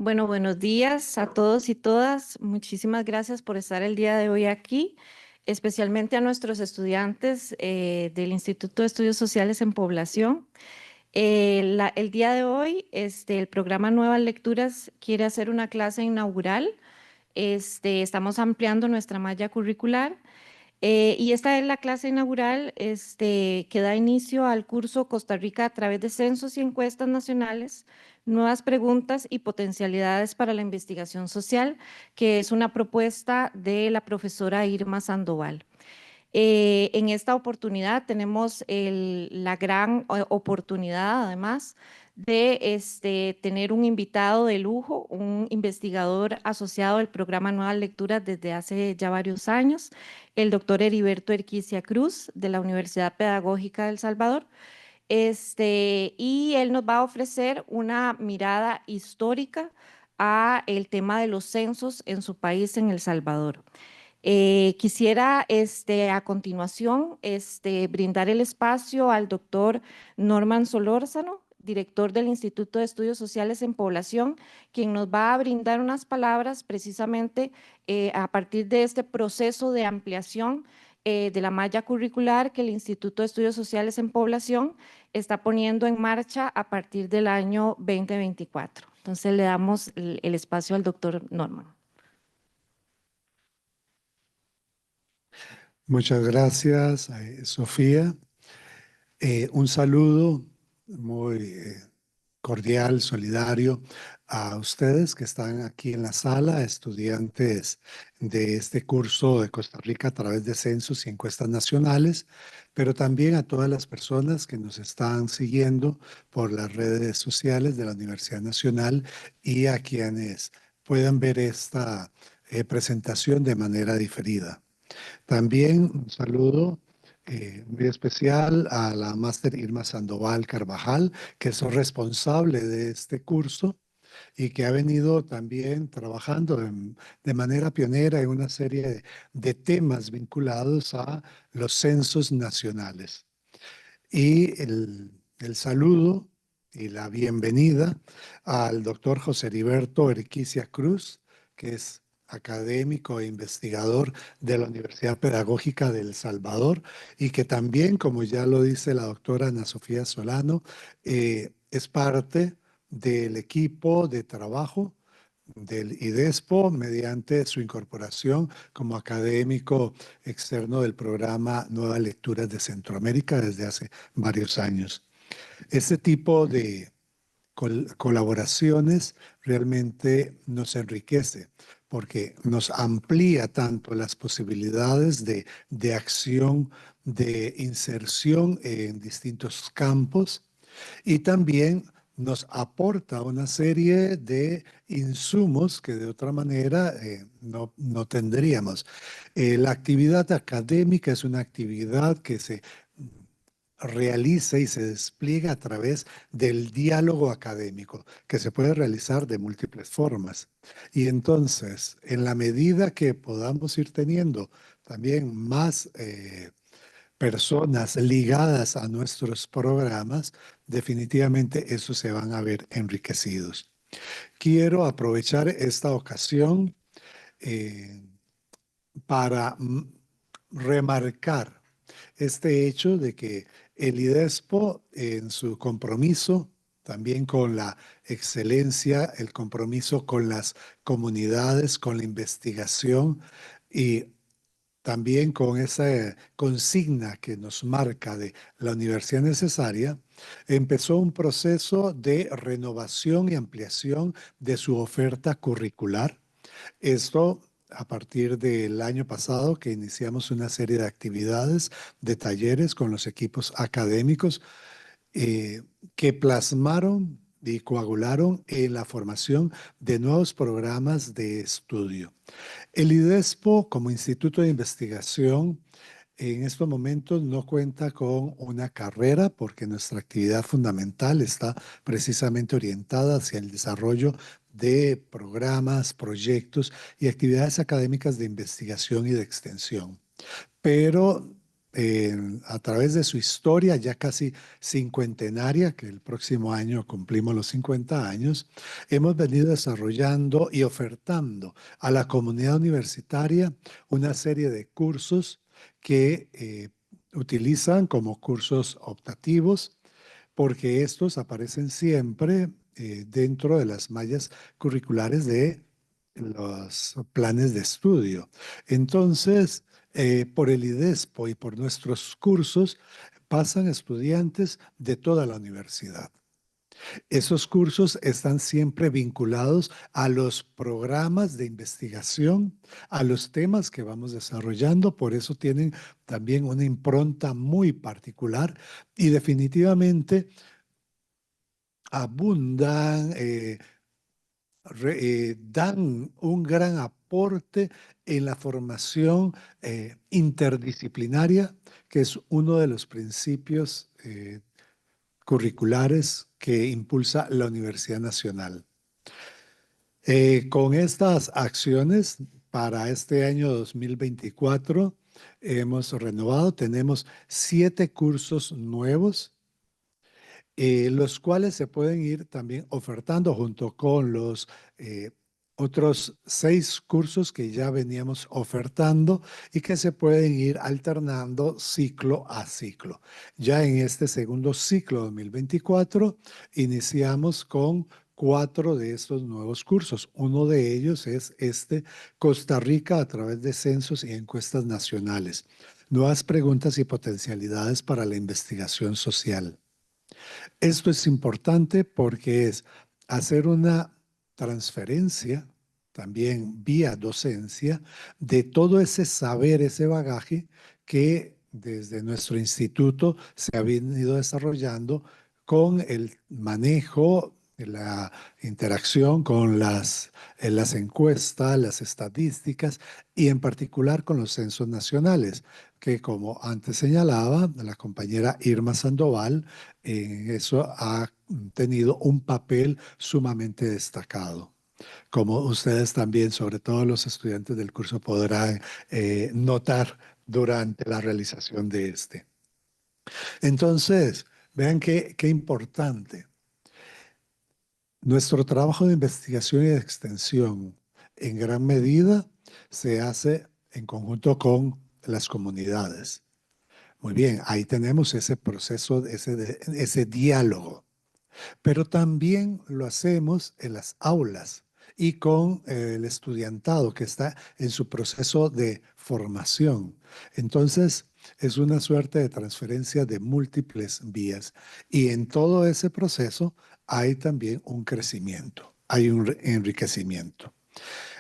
Bueno, buenos días a todos y todas. Muchísimas gracias por estar el día de hoy aquí, especialmente a nuestros estudiantes del Instituto de Estudios Sociales en Población. El día de hoy, el programa Nuevas Lecturas quiere hacer una clase inaugural. Estamos ampliando nuestra malla curricular. Y esta es la clase inaugural que da inicio al curso Costa Rica a través de censos y encuestas nacionales, nuevas preguntas y potencialidades para la investigación social, que es una propuesta de la profesora Irma Sandoval. En esta oportunidad tenemos la gran oportunidad, además, de tener un invitado de lujo, un investigador asociado al programa Nuevas Lecturas desde hace ya varios años, el doctor Heriberto Erquicia Cruz, de la Universidad Pedagógica de El Salvador. Y él nos va a ofrecer una mirada histórica a el tema de los censos en su país, en El Salvador. Quisiera a continuación brindar el espacio al doctor Norman Solórzano, director del Instituto de Estudios Sociales en Población, quien nos va a brindar unas palabras precisamente a partir de este proceso de ampliación de la malla curricular que el Instituto de Estudios Sociales en Población está poniendo en marcha a partir del año 2024. Entonces le damos el espacio al doctor Norman. Muchas gracias, Sofía. Un saludo muy cordial, solidario a ustedes que están aquí en la sala, estudiantes de este curso de Costa Rica a través de censos y encuestas nacionales, pero también a todas las personas que nos están siguiendo por las redes sociales de la Universidad Nacional y a quienes puedan ver esta presentación de manera diferida. También un saludo muy especial a la máster Irma Sandoval Carvajal, que es responsable de este curso y que ha venido también trabajando de manera pionera en una serie de temas vinculados a los censos nacionales. Y el saludo y la bienvenida al doctor José Heriberto Erquicia Cruz, que es académico e investigador de la Universidad Pedagógica de El Salvador y que también, como ya lo dice la doctora Ana Sofía Solano, es parte del equipo de trabajo del IDESPO mediante su incorporación como académico externo del programa Nuevas Lecturas de Centroamérica desde hace varios años. Este tipo de colaboraciones realmente nos enriquece porque nos amplía tanto las posibilidades de acción, de inserción en distintos campos y también nos aporta una serie de insumos que de otra manera no tendríamos. La actividad académica es una actividad que se realiza y se despliega a través del diálogo académico, que se puede realizar de múltiples formas. Y entonces, en la medida que podamos ir teniendo también más personas ligadas a nuestros programas, definitivamente esos se van a ver enriquecidos. Quiero aprovechar esta ocasión eh, para remarcar este hecho de que el IDESPO en su compromiso también con la excelencia, el compromiso con las comunidades, con la investigación y también con esa consigna que nos marca de la universidad necesaria, empezó un proceso de renovación y ampliación de su oferta curricular. Esto a partir del año pasado que iniciamos una serie de actividades, de talleres con los equipos académicos eh, que plasmaron y coagularon en la formación de nuevos programas de estudio. El IDESPO, como instituto de investigación, en estos momentos no cuenta con una carrera porque nuestra actividad fundamental está precisamente orientada hacia el desarrollo de programas, proyectos y actividades académicas de investigación y de extensión. Pero a través de su historia ya casi cincuentenaria, que el próximo año cumplimos los 50 años, hemos venido desarrollando y ofertando a la comunidad universitaria una serie de cursos que utilizan como cursos optativos, porque estos aparecen siempre dentro de las mallas curriculares de los planes de estudio. Entonces, por el IDESPO y por nuestros cursos pasan estudiantes de toda la universidad. Esos cursos están siempre vinculados a los programas de investigación, a los temas que vamos desarrollando, por eso tienen también una impronta muy particular y definitivamente abundan, dan un gran aporte en la formación interdisciplinaria, que es uno de los principios curriculares que impulsa la Universidad Nacional. Con estas acciones, para este año 2024, hemos renovado, tenemos 7 cursos nuevos, los cuales se pueden ir también ofertando junto con los otros 6 cursos que ya veníamos ofertando y que se pueden ir alternando ciclo a ciclo. Ya en este segundo ciclo 2024 iniciamos con 4 de estos nuevos cursos. Uno de ellos es este Costa Rica a través de censos y encuestas nacionales. Nuevas preguntas y potencialidades para la investigación social. Esto es importante porque es hacer una transferencia, también vía docencia, de todo ese saber, ese bagaje que desde nuestro instituto se ha venido desarrollando con el manejo, la interacción con las encuestas, las estadísticas y en particular con los censos nacionales, que como antes señalaba la compañera Irma Sandoval, eso ha tenido un papel sumamente destacado. Como ustedes también, sobre todo los estudiantes del curso, podrán notar durante la realización de este. Entonces, vean qué importante. Nuestro trabajo de investigación y de extensión en gran medida se hace en conjunto con las comunidades. Muy bien, ahí tenemos ese proceso, ese diálogo. Pero también lo hacemos en las aulas y con el estudiantado que está en su proceso de formación. Entonces, es una suerte de transferencia de múltiples vías y en todo ese proceso hay también un crecimiento, hay un enriquecimiento.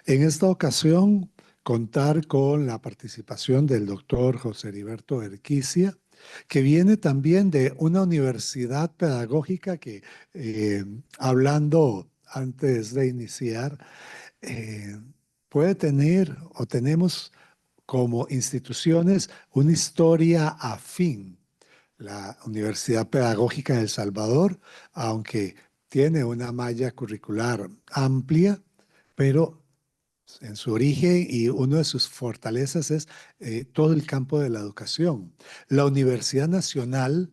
En esta ocasión, contar con la participación del doctor José Heriberto Erquicia, que viene también de una universidad pedagógica que, hablando antes de iniciar, eh, puede tener o tenemos como instituciones una historia afín. La Universidad Pedagógica de El Salvador, aunque tiene una malla curricular amplia, pero en su origen y una de sus fortalezas es todo el campo de la educación. La Universidad Nacional,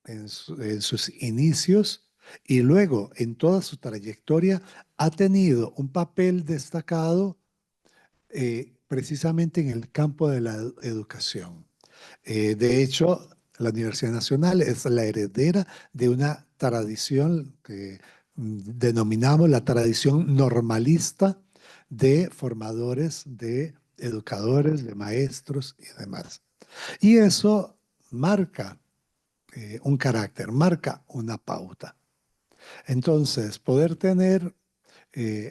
en sus inicios y luego en toda su trayectoria, ha tenido un papel destacado precisamente en el campo de la educación. De hecho, la Universidad Nacional es la heredera de una tradición que denominamos la tradición normalista de formadores, de educadores, de maestros y demás. Y eso marca un carácter, marca una pauta. Entonces, poder tener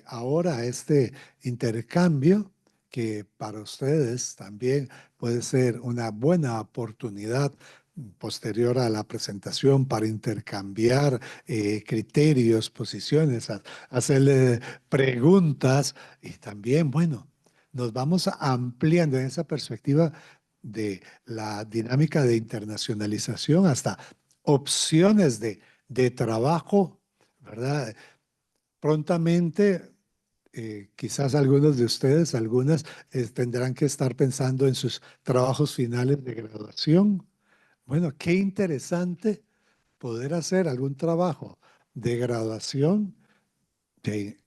ahora este intercambio que para ustedes también puede ser una buena oportunidad posterior a la presentación para intercambiar criterios, posiciones, hacerle preguntas y también, bueno, nos vamos ampliando en esa perspectiva de la dinámica de internacionalización hasta opciones de trabajo, ¿verdad? Prontamente quizás algunos de ustedes, algunas, tendrán que estar pensando en sus trabajos finales de graduación. Bueno, qué interesante poder hacer algún trabajo de graduación de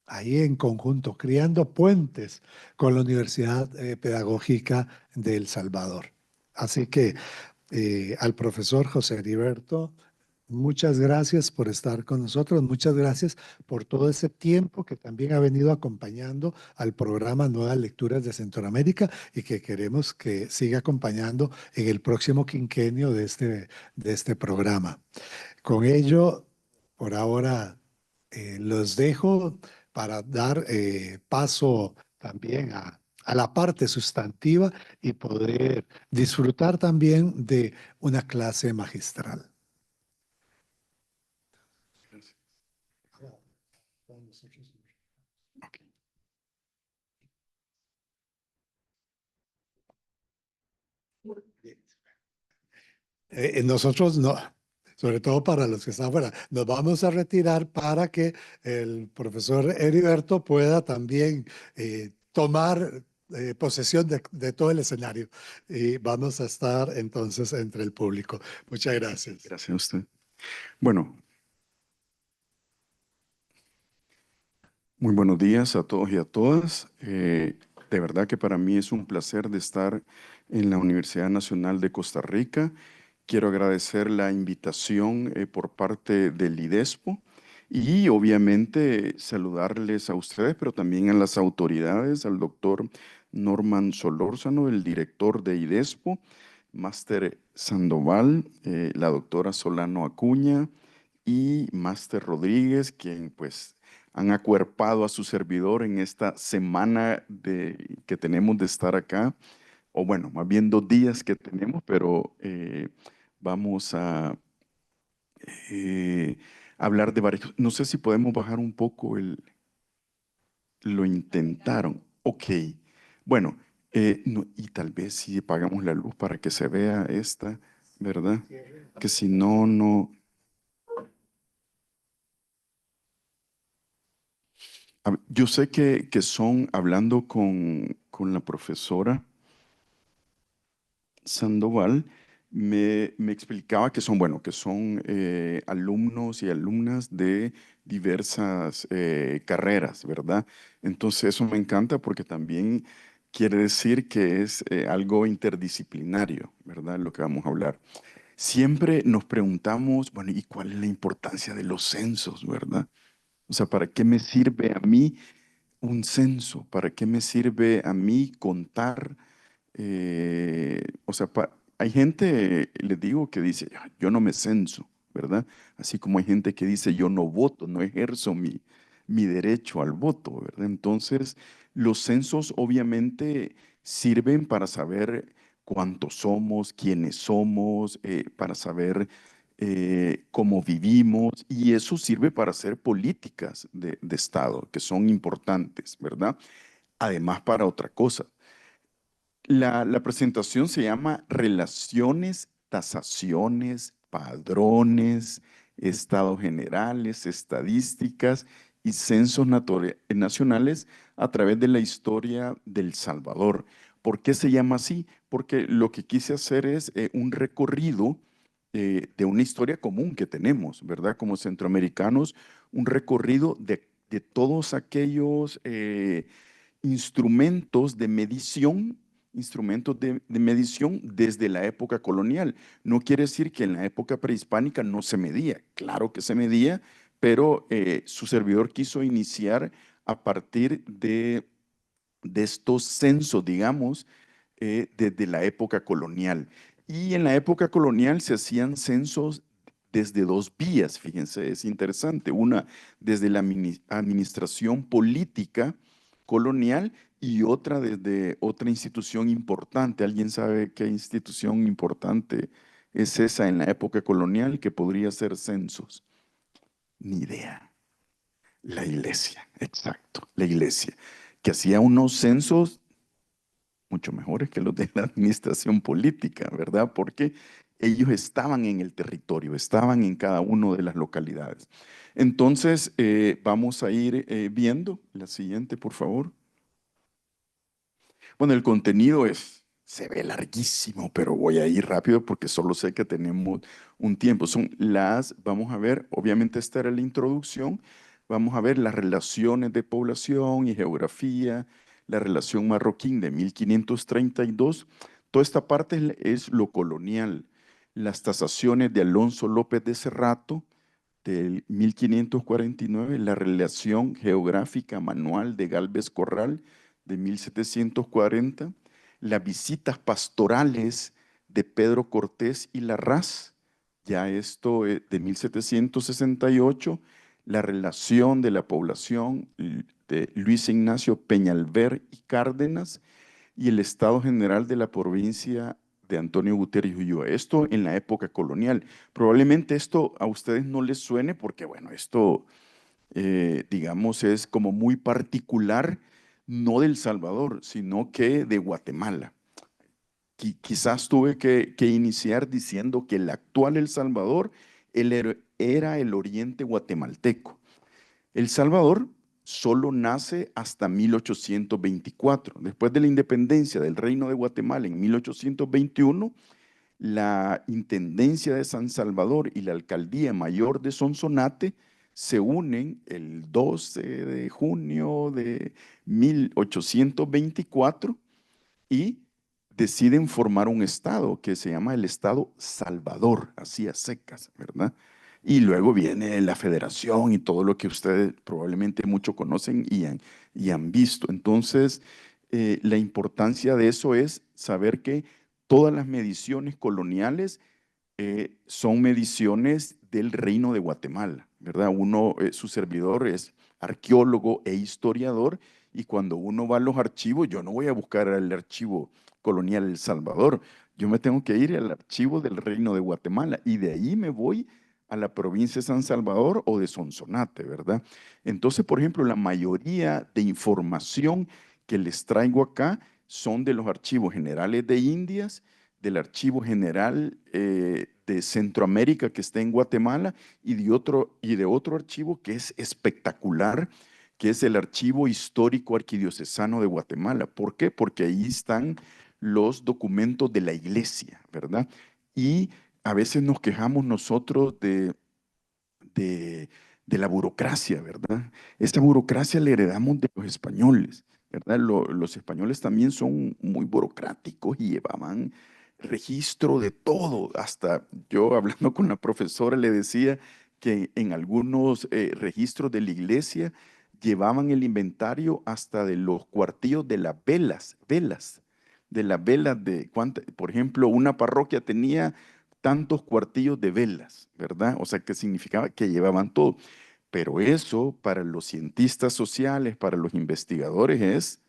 ahí en conjunto, creando puentes con la Universidad Pedagógica de El Salvador. Así que al profesor José Heriberto, muchas gracias por estar con nosotros, muchas gracias por todo ese tiempo que también ha venido acompañando al programa Nuevas Lecturas de Centroamérica y que queremos que siga acompañando en el próximo quinquenio de este programa. Con ello, por ahora, los dejo para dar paso también a la parte sustantiva y poder disfrutar también de una clase magistral. Nosotros no, sobre todo para los que están afuera, nos vamos a retirar para que el profesor Heriberto pueda también tomar posesión de todo el escenario. Y vamos a estar entonces entre el público. Muchas gracias. Gracias a usted. Bueno, muy buenos días a todos y a todas. De verdad que para mí es un placer de estar en la Universidad Nacional de Costa Rica. Quiero agradecer la invitación por parte del IDESPO y obviamente saludarles a ustedes, pero también a las autoridades, al doctor Norman Solórzano, el director de IDESPO, Máster Sandoval, la doctora Solano Acuña y Máster Rodríguez, quien pues han acuerpado a su servidor en esta semana que tenemos de estar acá, o bueno, más bien 2 días que tenemos, pero vamos a eh, hablar de varios. No sé si podemos bajar un poco lo intentaron. Ok, bueno, y tal vez si apagamos la luz para que se vea esta, ¿verdad? Que si no, no. Yo sé que son, hablando con la profesora Sandoval, me explicaba que son, bueno, que son alumnos y alumnas de diversas carreras, ¿verdad? Entonces eso me encanta porque también quiere decir que es algo interdisciplinario, ¿verdad? Lo que vamos a hablar. Siempre nos preguntamos, bueno, ¿y cuál es la importancia de los censos, verdad? O sea, ¿para qué me sirve a mí un censo? ¿Para qué me sirve a mí contar? O sea, hay gente, les digo, que dice, "Ah, yo no me censo, ¿verdad? Así como hay gente que dice, yo no voto, no ejerzo mi derecho al voto, ¿verdad? Entonces, los censos obviamente sirven para saber cuántos somos, quiénes somos, para saber cómo vivimos, y eso sirve para hacer políticas de Estado, que son importantes, ¿verdad? Además, para otra cosa. La presentación se llama Relaciones, Tasaciones, Padrones, Estados Generales, Estadísticas y Censos Nacionales a través de la historia del Salvador. ¿Por qué se llama así? Porque lo que quise hacer es un recorrido de una historia común que tenemos, ¿verdad? Como centroamericanos, un recorrido de todos aquellos instrumentos de medición, instrumentos de medición desde la época colonial. No quiere decir que en la época prehispánica no se medía, claro que se medía, pero su servidor quiso iniciar a partir de estos censos, digamos, desde la época colonial. Y en la época colonial se hacían censos desde 2 vías, fíjense, es interesante. Una desde la administración política colonial y otra desde otra institución importante. ¿Alguien sabe qué institución importante es esa en la época colonial que podría hacer censos? Ni idea. La iglesia, exacto, la iglesia, que hacía unos censos mucho mejores que los de la administración política, ¿verdad? Porque ellos estaban en el territorio, estaban en cada una de las localidades. Entonces, vamos a ir viendo la siguiente, por favor. Bueno, el contenido se ve larguísimo, pero voy a ir rápido porque solo sé que tenemos un tiempo. Vamos a ver, obviamente esta era la introducción, vamos a ver las relaciones de población y geografía, la relación marroquín de 1532. Toda esta parte es lo colonial, las tasaciones de Alonso López de Cerrato del 1549, la relación geográfica manual de Galvez Corral de 1740, las visitas pastorales de Pedro Cortés y Larraz, ya esto de 1768, la relación de la población de Luis Ignacio Peñalver y Cárdenas y el Estado General de la provincia de Antonio Guterres y Ulloa. Esto en la época colonial. Probablemente esto a ustedes no les suene porque, bueno, esto digamos, es como muy particular, no del Salvador, sino que de Guatemala. Quizás tuve que iniciar diciendo que el actual El Salvador era el oriente guatemalteco. El Salvador solo nace hasta 1824. Después de la independencia del Reino de Guatemala en 1821, la Intendencia de San Salvador y la Alcaldía Mayor de Sonsonate se unen el 12 de junio de 1824 y deciden formar un estado que se llama el Estado Salvador, así a secas, ¿verdad? Y luego viene la federación y todo lo que ustedes probablemente mucho conocen y han visto. Entonces, la importancia de eso es saber que todas las mediciones coloniales son mediciones del Reino de Guatemala, ¿verdad? Su servidor es arqueólogo e historiador, y cuando uno va a los archivos, yo no voy a buscar el archivo colonial El Salvador, yo me tengo que ir al archivo del Reino de Guatemala, y de ahí me voy a la provincia de San Salvador o de Sonsonate, ¿verdad? Entonces, por ejemplo, la mayoría de información que les traigo acá son de los archivos generales de Indias, del Archivo General de Centroamérica que está en Guatemala y de otro archivo que es espectacular, que es el Archivo Histórico Arquidiocesano de Guatemala. ¿Por qué? Porque ahí están los documentos de la iglesia, ¿verdad? Y a veces nos quejamos nosotros de, de la burocracia, ¿verdad? Esta burocracia la heredamos de los españoles, ¿verdad? Los españoles también son muy burocráticos y llevaban registro de todo. Hasta yo hablando con la profesora le decía que en algunos registros de la iglesia llevaban el inventario hasta de los cuartillos de las velas, de las velas por ejemplo, una parroquia tenía tantos cuartillos de velas, ¿verdad? O sea, que significaba que llevaban todo. Pero eso para los cientistas sociales, para los investigadores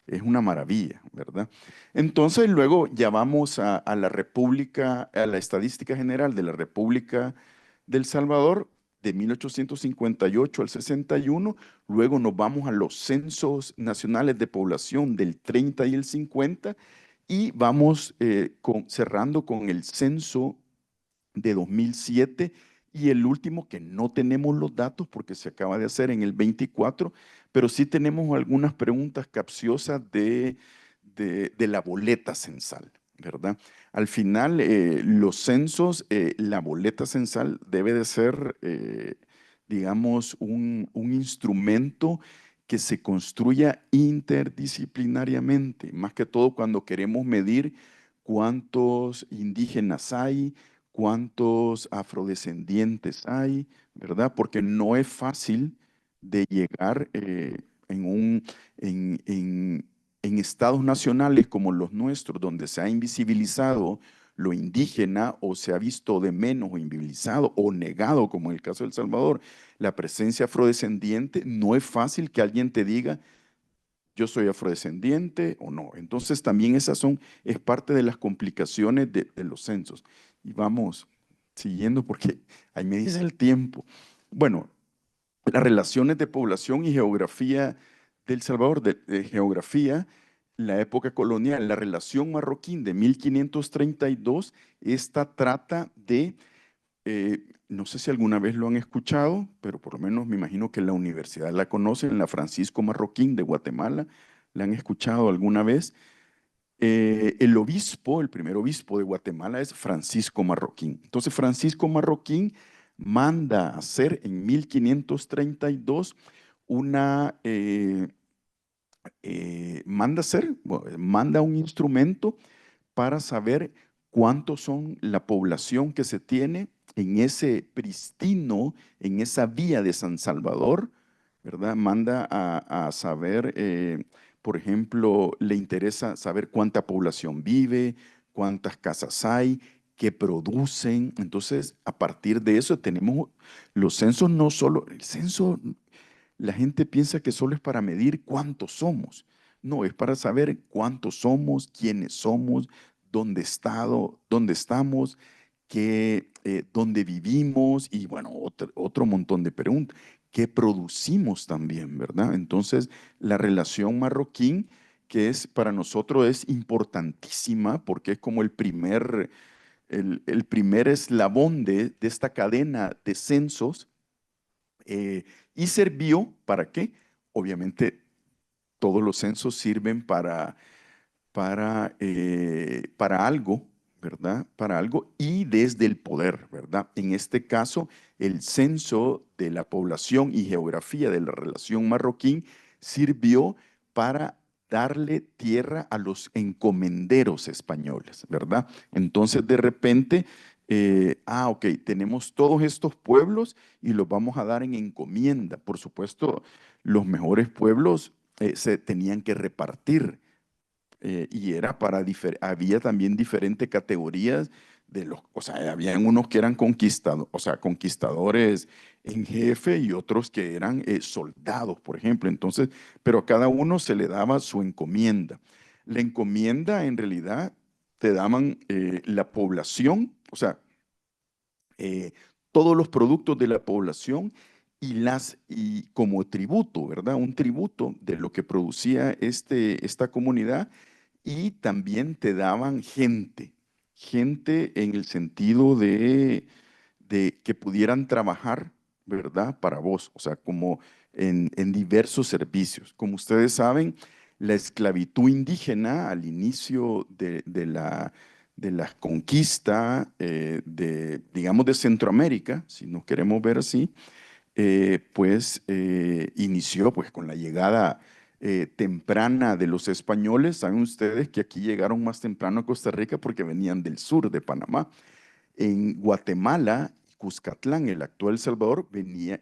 es una maravilla, ¿verdad? Entonces luego ya vamos a la República, a la Estadística General de la República del Salvador de 1858 al 61, luego nos vamos a los censos nacionales de población del 30 y el 50 y vamos cerrando con el censo de 2007 y el último que no tenemos los datos porque se acaba de hacer en el 24, pero sí tenemos algunas preguntas capciosas de la boleta censal, ¿verdad? Al final, los censos, la boleta censal debe de ser, digamos, un instrumento que se construya interdisciplinariamente, más que todo cuando queremos medir cuántos indígenas hay, cuántos afrodescendientes hay, ¿verdad? Porque no es fácil de llegar en, un, en estados nacionales como los nuestros, donde se ha invisibilizado lo indígena o se ha visto de menos o invisibilizado o negado, como en el caso de El Salvador, la presencia afrodescendiente, no es fácil que alguien te diga, yo soy afrodescendiente o no. Entonces también es parte de las complicaciones de los censos. Y vamos siguiendo porque ahí me dice el tiempo. Bueno, las relaciones de población y geografía de El Salvador, de geografía, la época colonial, la relación marroquín de 1532, esta trata de, no sé si alguna vez lo han escuchado, pero por lo menos me imagino que en la universidad la conocen, la Francisco Marroquín de Guatemala, ¿la han escuchado alguna vez? El obispo, el primer obispo de Guatemala es Francisco Marroquín. Entonces Francisco Marroquín manda a hacer en 1532 una, manda un instrumento para saber cuántos son la población que se tiene en ese pristino, en esa vía de San Salvador, ¿verdad? Manda a saber, por ejemplo, le interesa saber cuánta población vive, cuántas casas hay, qué producen. Entonces, a partir de eso tenemos los censos, no solo, el censo, la gente piensa que solo es para medir cuántos somos. No, es para saber cuántos somos, quiénes somos, dónde estamos, dónde vivimos y bueno, otro montón de preguntas. ¿Qué producimos también, verdad? Entonces, la relación marroquín, que es para nosotros es importantísima porque es como el primer eslabón de esta cadena de censos y sirvió para qué? Obviamente, todos los censos sirven para algo, ¿verdad? Para algo y desde el poder, ¿verdad? En este caso, el censo de la población y geografía de la relación marroquín sirvió para darle tierra a los encomenderos españoles, ¿verdad? Entonces, de repente, ok, tenemos todos estos pueblos y los vamos a dar en encomienda. Por supuesto, los mejores pueblos se tenían que repartir y era había también diferentes categorías o sea, habían unos que eran o sea, conquistadores en jefe y otros que eran soldados, por ejemplo. Entonces, pero a cada uno se le daba su encomienda. La encomienda en realidad te daban la población, o sea, eh, todos los productos de la población y como tributo, ¿verdad? Un tributo de lo que producía esta comunidad y también te daban gente en el sentido de que pudieran trabajar, ¿verdad? Para vos, o sea, como en diversos servicios. Como ustedes saben, la esclavitud indígena al inicio de la conquista digamos, de Centroamérica, si nos queremos ver así, pues inició pues con la llegada temprana de los españoles. Saben ustedes que aquí llegaron más temprano a Costa Rica porque venían del sur de Panamá. En Guatemala, Cuscatlán, el actual El Salvador,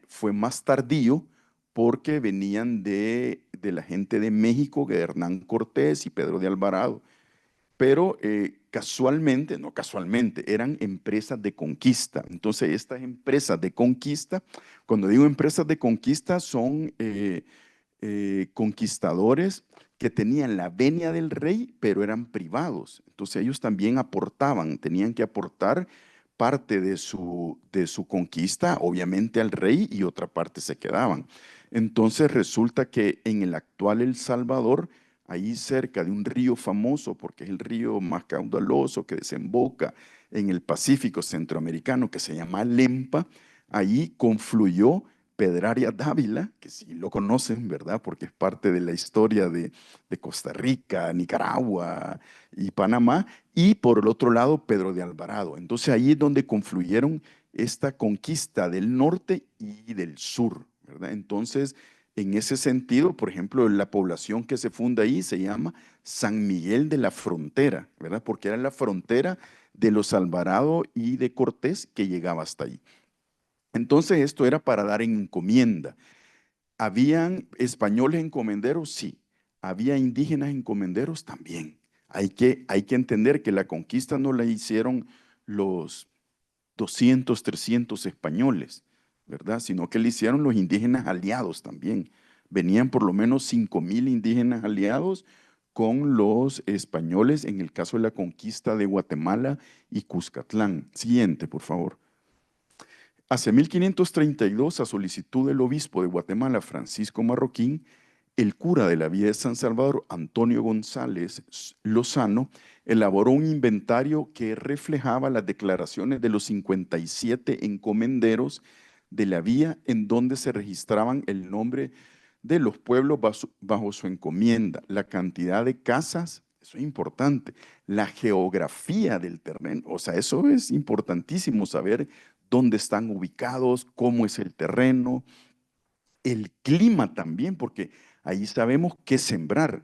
fue más tardío porque venían de la gente de México, de Hernán Cortés y Pedro de Alvarado. Pero casualmente, no casualmente, eran empresas de conquista. Entonces, estas empresas de conquista, cuando digo empresas de conquista, son conquistadores que tenían la venia del rey, pero eran privados. Entonces, ellos también aportaban, tenían que aportar parte de su conquista, obviamente al rey, y otra parte se quedaban. Entonces, resulta que en el actual El Salvador, ahí cerca de un río famoso, porque es el río más caudaloso que desemboca en el Pacífico centroamericano, que se llama Lempa, ahí confluyó Pedraria Dávila, que sí lo conocen, ¿verdad? Porque es parte de la historia de Costa Rica, Nicaragua y Panamá, y por el otro lado Pedro de Alvarado. Entonces ahí es donde confluyeron esta conquista del norte y del sur, ¿verdad? Entonces, en ese sentido, por ejemplo, la población que se funda ahí se llama San Miguel de la Frontera, ¿verdad? Porque era la frontera de los Alvarado y de Cortés que llegaba hasta ahí. Entonces, esto era para dar en encomienda. ¿Habían españoles encomenderos? Sí. ¿Había indígenas encomenderos? También. Hay que entender que la conquista no la hicieron los 200, 300 españoles, ¿verdad? Sino que la hicieron los indígenas aliados también. Venían por lo menos 5,000 indígenas aliados con los españoles en el caso de la conquista de Guatemala y Cuscatlán. Siguiente, por favor. Hacia 1532, a solicitud del obispo de Guatemala, Francisco Marroquín, el cura de la Villa de San Salvador, Antonio González Lozano, elaboró un inventario que reflejaba las declaraciones de los 57 encomenderos de la vía, en donde se registraban el nombre de los pueblos bajo su encomienda, la cantidad de casas, eso es importante, la geografía del terreno, o sea, eso es importantísimo, saber dónde están ubicados, cómo es el terreno, el clima también, porque ahí sabemos qué sembrar,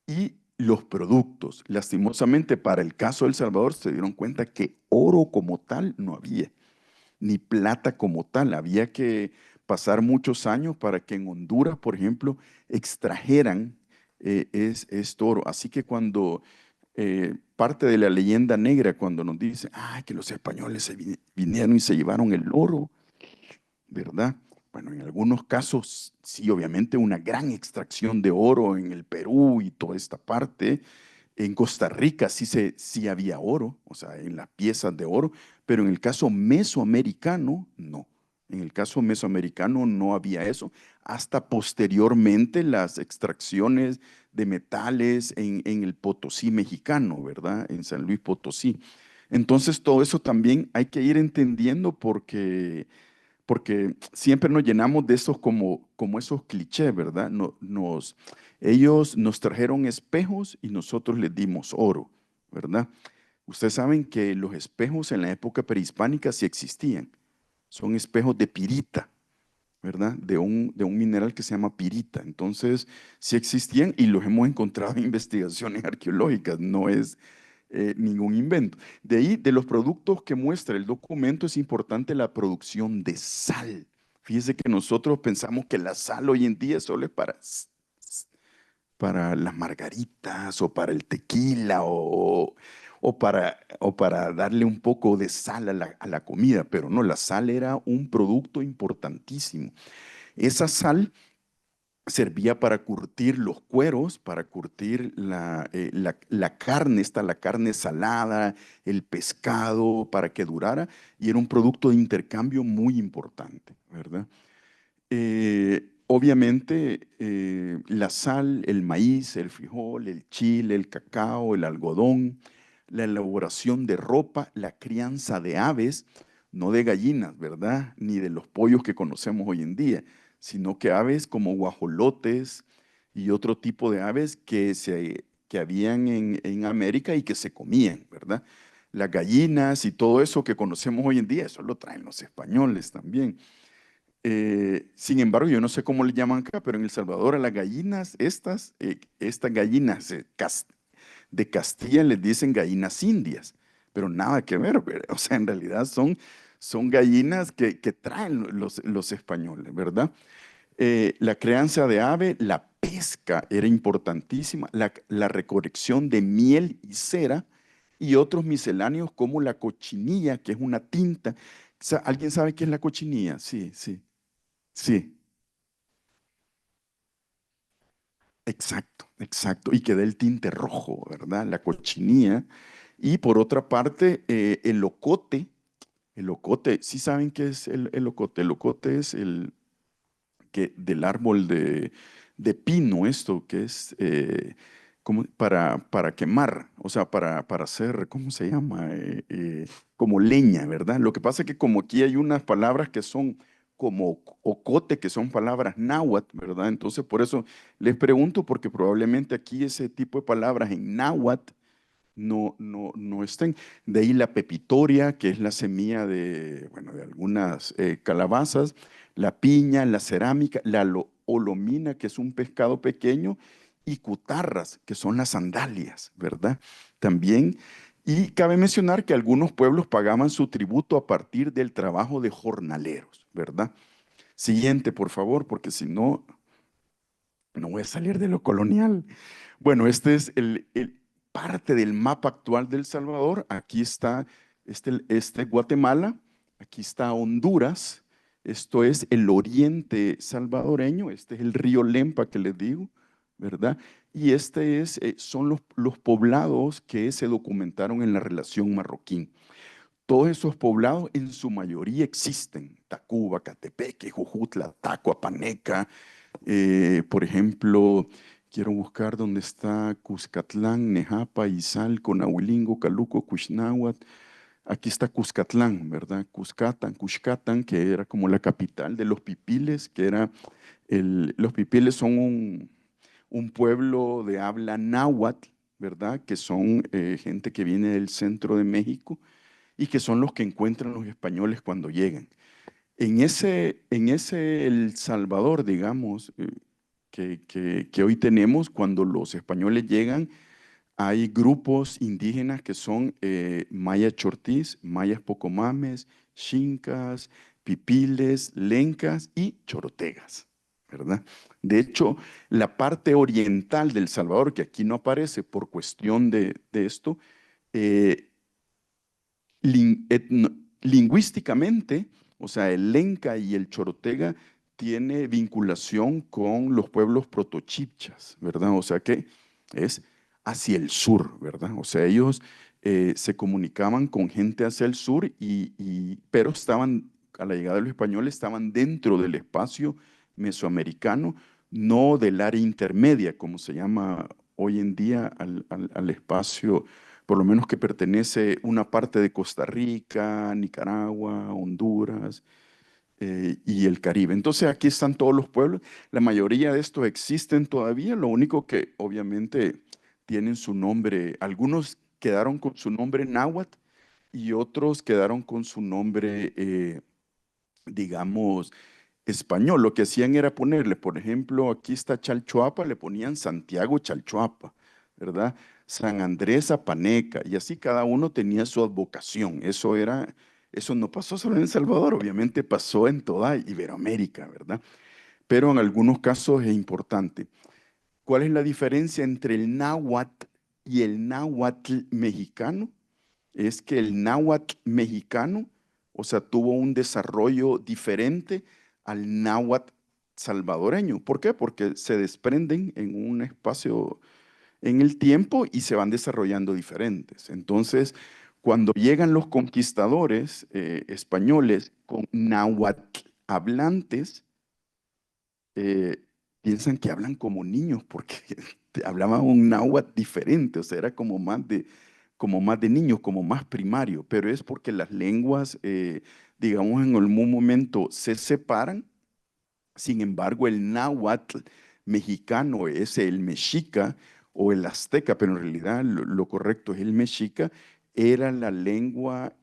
y los productos. Lastimosamente, para el caso de El Salvador, se dieron cuenta que oro como tal no había, ni plata como tal. Había que pasar muchos años para que en Honduras, por ejemplo, extrajeran este oro. Así que cuando parte de la leyenda negra, cuando nos dice, que los españoles vinieron y se llevaron el oro, ¿verdad? Bueno, en algunos casos, sí, obviamente una gran extracción de oro en el Perú y toda esta parte. En Costa Rica sí había oro, o sea, en las piezas de oro, pero en el caso mesoamericano, no. En el caso mesoamericano no había eso, hasta posteriormente las extracciones de metales en el Potosí mexicano, ¿verdad? En San Luis Potosí. Entonces, todo eso también hay que ir entendiendo porque siempre nos llenamos de esos como esos clichés, ¿verdad? Ellos nos trajeron espejos y nosotros les dimos oro, ¿verdad? Ustedes saben que los espejos en la época prehispánica sí existían. Son espejos de pirita, ¿verdad? De un mineral que se llama pirita. Entonces, sí existían y los hemos encontrado en investigaciones arqueológicas. No es ningún invento. De ahí, de los productos que muestra el documento, es importante la producción de sal. Fíjese que nosotros pensamos que la sal hoy en día solo es para las margaritas o para el tequila o para darle un poco de sal a la comida, pero no, la sal era un producto importantísimo. Esa sal servía para curtir los cueros, para curtir la carne, la carne salada, el pescado, para que durara, y era un producto de intercambio muy importante, ¿verdad? Obviamente, la sal, el maíz, el frijol, el chile, el cacao, el algodón, la elaboración de ropa, la crianza de aves, no de gallinas, ¿verdad? Ni de los pollos que conocemos hoy en día, sino que aves como guajolotes y otro tipo de aves que habían en América y que se comían, ¿verdad? Las gallinas y todo eso que conocemos hoy en día, eso lo traen los españoles también. Sin embargo, yo no sé cómo le llaman acá, pero en El Salvador a las gallinas, estas gallinas de Castilla les dicen gallinas indias, pero nada que ver, ¿verdad? O sea, en realidad son gallinas que traen los españoles, ¿verdad? La crianza de ave, la pesca era importantísima, la recolección de miel y cera y otros misceláneos como la cochinilla, que es una tinta. ¿Alguien sabe qué es la cochinilla? Sí, sí. Sí, exacto, exacto. Y que da el tinte rojo, ¿verdad? La cochinilla. Y por otra parte, el ocote, ¿sí saben qué es el ocote? El ocote es del árbol de pino, esto que es como para quemar, o sea, para hacer, ¿cómo se llama? Como leña, ¿verdad? Lo que pasa es que como aquí hay unas palabras que son como ocote, que son palabras náhuatl, ¿verdad? Entonces, por eso les pregunto, porque probablemente aquí ese tipo de palabras en náhuatl no estén. De ahí la pepitoria, que es la semilla bueno, de algunas calabazas, la piña, la cerámica, la olomina, que es un pescado pequeño, y cutarras, que son las sandalias, ¿verdad? También. Y cabe mencionar que algunos pueblos pagaban su tributo a partir del trabajo de jornaleros, ¿verdad? Siguiente, por favor, porque si no, no voy a salir de lo colonial. Bueno, este es parte del mapa actual de El Salvador. Aquí está Guatemala, aquí está Honduras, esto es el oriente salvadoreño, este es el río Lempa que les digo, ¿verdad? Y son los poblados que se documentaron en la relación marroquín. Todos esos poblados en su mayoría existen: Tacuba, Catepeque, Jujutla, Tacua, Paneca, Por ejemplo, quiero buscar dónde está Cuscatlán, Nejapa, Izalco, Nahuilingo, Caluco, Cuixnáhuatl. Aquí está Cuscatlán, ¿verdad? Cuscatán, que era como la capital de los pipiles, que era los pipiles son un pueblo de habla náhuatl, ¿verdad? Que son gente que viene del centro de México y que son los que encuentran los españoles cuando llegan. En ese El Salvador, digamos, que hoy tenemos, cuando los españoles llegan, hay grupos indígenas que son maya chortís, mayas pocomames, xincas, pipiles, lencas y chorotegas, ¿verdad? De hecho, la parte oriental del Salvador, que aquí no aparece por cuestión de esto, eh, lingüísticamente, o sea, el lenca y el chorotega tiene vinculación con los pueblos protochipchas, ¿verdad? O sea que es hacia el sur, ¿verdad? O sea, ellos se comunicaban con gente hacia el sur, pero estaban, a la llegada de los españoles, estaban dentro del espacio mesoamericano, no del área intermedia, como se llama hoy en día al espacio, por lo menos que pertenece una parte de Costa Rica, Nicaragua, Honduras y el Caribe. Entonces aquí están todos los pueblos. La mayoría de estos existen todavía, lo único que obviamente tienen su nombre. Algunos quedaron con su nombre náhuatl y otros quedaron con su nombre, digamos, español. Lo que hacían era ponerle, por ejemplo, aquí está Chalchuapa, le ponían Santiago Chalchuapa, ¿verdad? San Andrés Apaneca, y así cada uno tenía su advocación. Eso no pasó solo en El Salvador, obviamente pasó en toda Iberoamérica, ¿verdad? Pero en algunos casos es importante. ¿Cuál es la diferencia entre el náhuatl y el náhuatl mexicano? Es que el náhuatl mexicano, o sea, tuvo un desarrollo diferente al náhuatl salvadoreño. ¿Por qué? Porque se desprenden en un espacio en el tiempo y se van desarrollando diferentes. Entonces, cuando llegan los conquistadores españoles con náhuatl hablantes, eh, piensan que hablan como niños porque hablaban un náhuatl diferente, o sea, era como más de niños, como más primario, pero es porque las lenguas, digamos, en algún momento se separan. Sin embargo, el náhuatl mexicano es el mexica o el azteca, pero en realidad lo correcto es el mexica, era la lengua,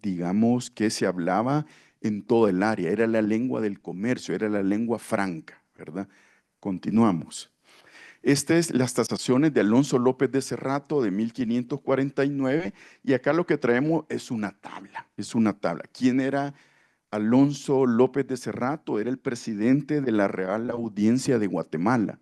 digamos, que se hablaba en toda el área, era la lengua del comercio, era la lengua franca, ¿verdad? Continuamos. Estas es las tasaciones de Alonso López de Cerrato de 1549 y acá lo que traemos es una tabla, es una tabla. ¿Quién era Alonso López de Cerrato? Era el presidente de la Real Audiencia de Guatemala,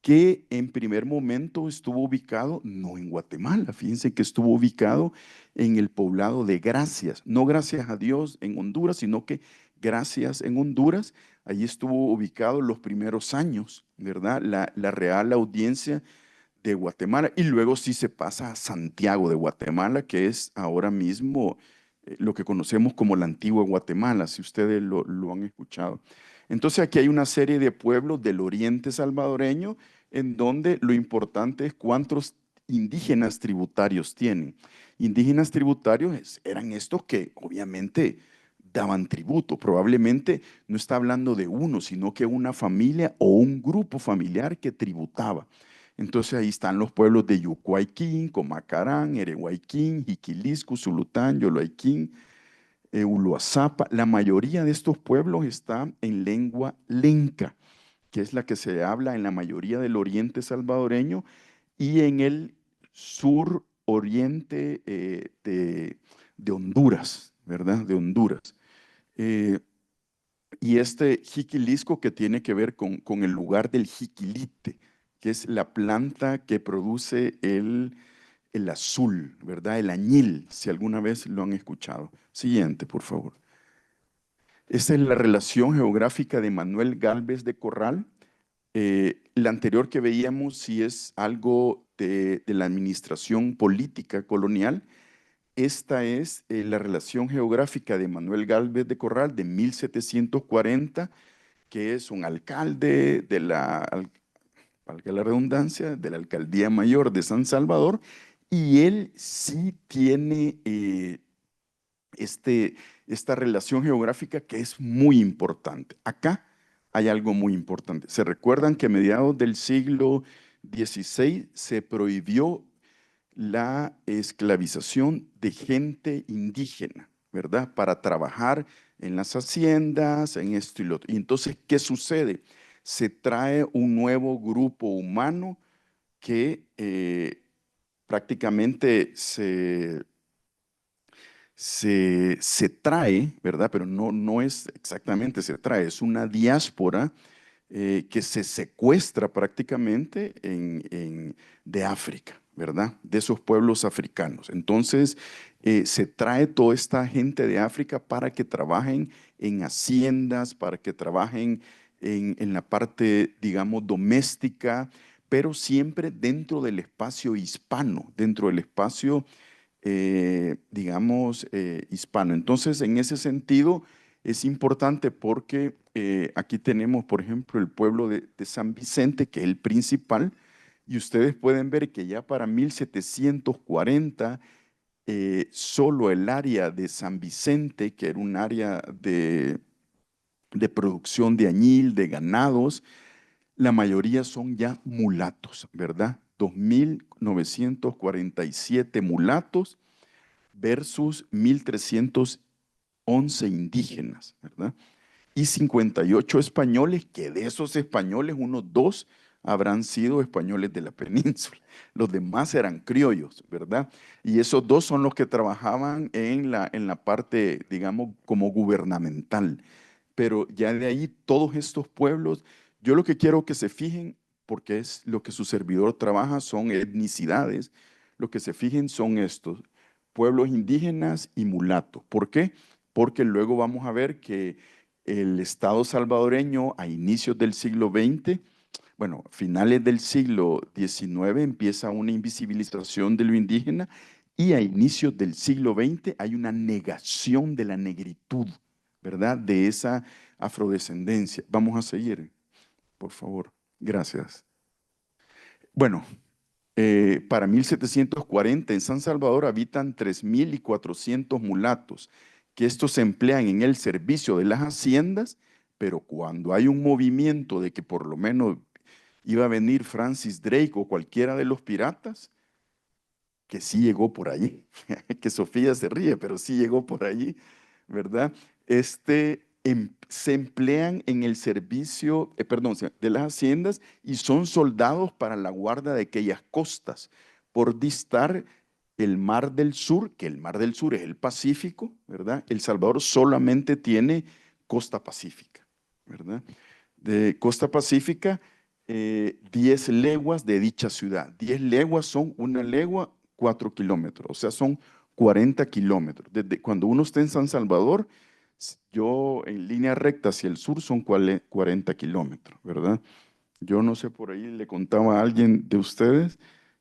que en primer momento estuvo ubicado no en Guatemala, fíjense que estuvo ubicado en el poblado de Gracias, no gracias a Dios en Honduras, sino que Gracias en Honduras. Allí estuvo ubicado los primeros años, ¿verdad? La Real Audiencia de Guatemala, y luego sí se pasa a Santiago de Guatemala, que es ahora mismo lo que conocemos como la antigua Guatemala, si ustedes lo han escuchado. Entonces aquí hay una serie de pueblos del oriente salvadoreño en donde lo importante es cuántos indígenas tributarios tienen. Indígenas tributarios eran estos que obviamente daban tributo. Probablemente no está hablando de uno, sino que una familia o un grupo familiar que tributaba. Entonces ahí están los pueblos de Yucuayquín, Comacarán, Erehuayquín, Jiquilisco, Zulután, Yoloayquín, Uluazapa. La mayoría de estos pueblos está en lengua lenca, que es la que se habla en la mayoría del oriente salvadoreño y en el sur oriente de Honduras, ¿verdad? De Honduras. Eh, y este jiquilisco que tiene que ver con el lugar del jiquilite, que es la planta que produce el azul, ¿verdad? El añil, si alguna vez lo han escuchado. Siguiente, por favor. Esta es la relación geográfica de Manuel Gálvez de Corral. La anterior que veíamos, si es algo de la administración política colonial. Esta es la relación geográfica de Manuel Gálvez de Corral de 1740 que es un alcalde de valga la redundancia, de la Alcaldía Mayor de San Salvador, y él sí tiene esta relación geográfica que es muy importante. Acá hay algo muy importante. ¿Se recuerdan que a mediados del siglo XVI se prohibió la esclavización de gente indígena, ¿verdad? Para trabajar en las haciendas, en esto y lo otro? Y entonces, ¿qué sucede? Se trae un nuevo grupo humano que prácticamente se trae, ¿verdad? Pero no es exactamente se trae, es una diáspora que se secuestra prácticamente de África, ¿verdad? De esos pueblos africanos. Entonces, se trae toda esta gente de África para que trabajen en haciendas, para que trabajen en la parte, digamos, doméstica, pero siempre dentro del espacio hispano, dentro del espacio digamos, hispano. Entonces, en ese sentido, es importante porque aquí tenemos, por ejemplo, el pueblo de San Vicente, que es el principal, y ustedes pueden ver que ya para 1740, solo el área de San Vicente, que era un área de producción de añil, de ganados, la mayoría son ya mulatos, ¿verdad? 2.947 mulatos versus 1.311 indígenas, ¿verdad? Y 58 españoles, que de esos españoles, unos dos habrán sido españoles de la península. Los demás eran criollos, ¿verdad? Y esos dos son los que trabajaban en la parte, digamos, como gubernamental. Pero ya de ahí, todos estos pueblos, yo lo que quiero que se fijen, porque es lo que su servidor trabaja, son etnicidades, lo que se fijen son estos, pueblos indígenas y mulatos. ¿Por qué? Porque luego vamos a ver que el Estado salvadoreño a inicios del siglo XX, bueno, finales del siglo XIX empieza una invisibilización de lo indígena y a inicios del siglo XX hay una negación de la negritud, ¿verdad? De esa afrodescendencia. Vamos a seguir, por favor. Gracias. Bueno, para 1740 en San Salvador habitan 3.400 mulatos, que estos se emplean en el servicio de las haciendas, pero cuando hay un movimiento de que por lo menos iba a venir Francis Drake o cualquiera de los piratas, que sí llegó por allí, que Sofía se ríe, pero sí llegó por allí, ¿verdad? Se emplean en el servicio, perdón, de las haciendas y son soldados para la guarda de aquellas costas, por distar el Mar del Sur, que el Mar del Sur es el Pacífico, ¿verdad? El Salvador solamente tiene costa pacífica, ¿verdad? De costa pacífica, 10 leguas de dicha ciudad. 10 leguas son una legua, 4 kilómetros, o sea, son 40 kilómetros. Desde cuando uno está en San Salvador, yo en línea recta hacia el sur son 40 kilómetros, ¿verdad? Yo no sé, por ahí le contaba a alguien de ustedes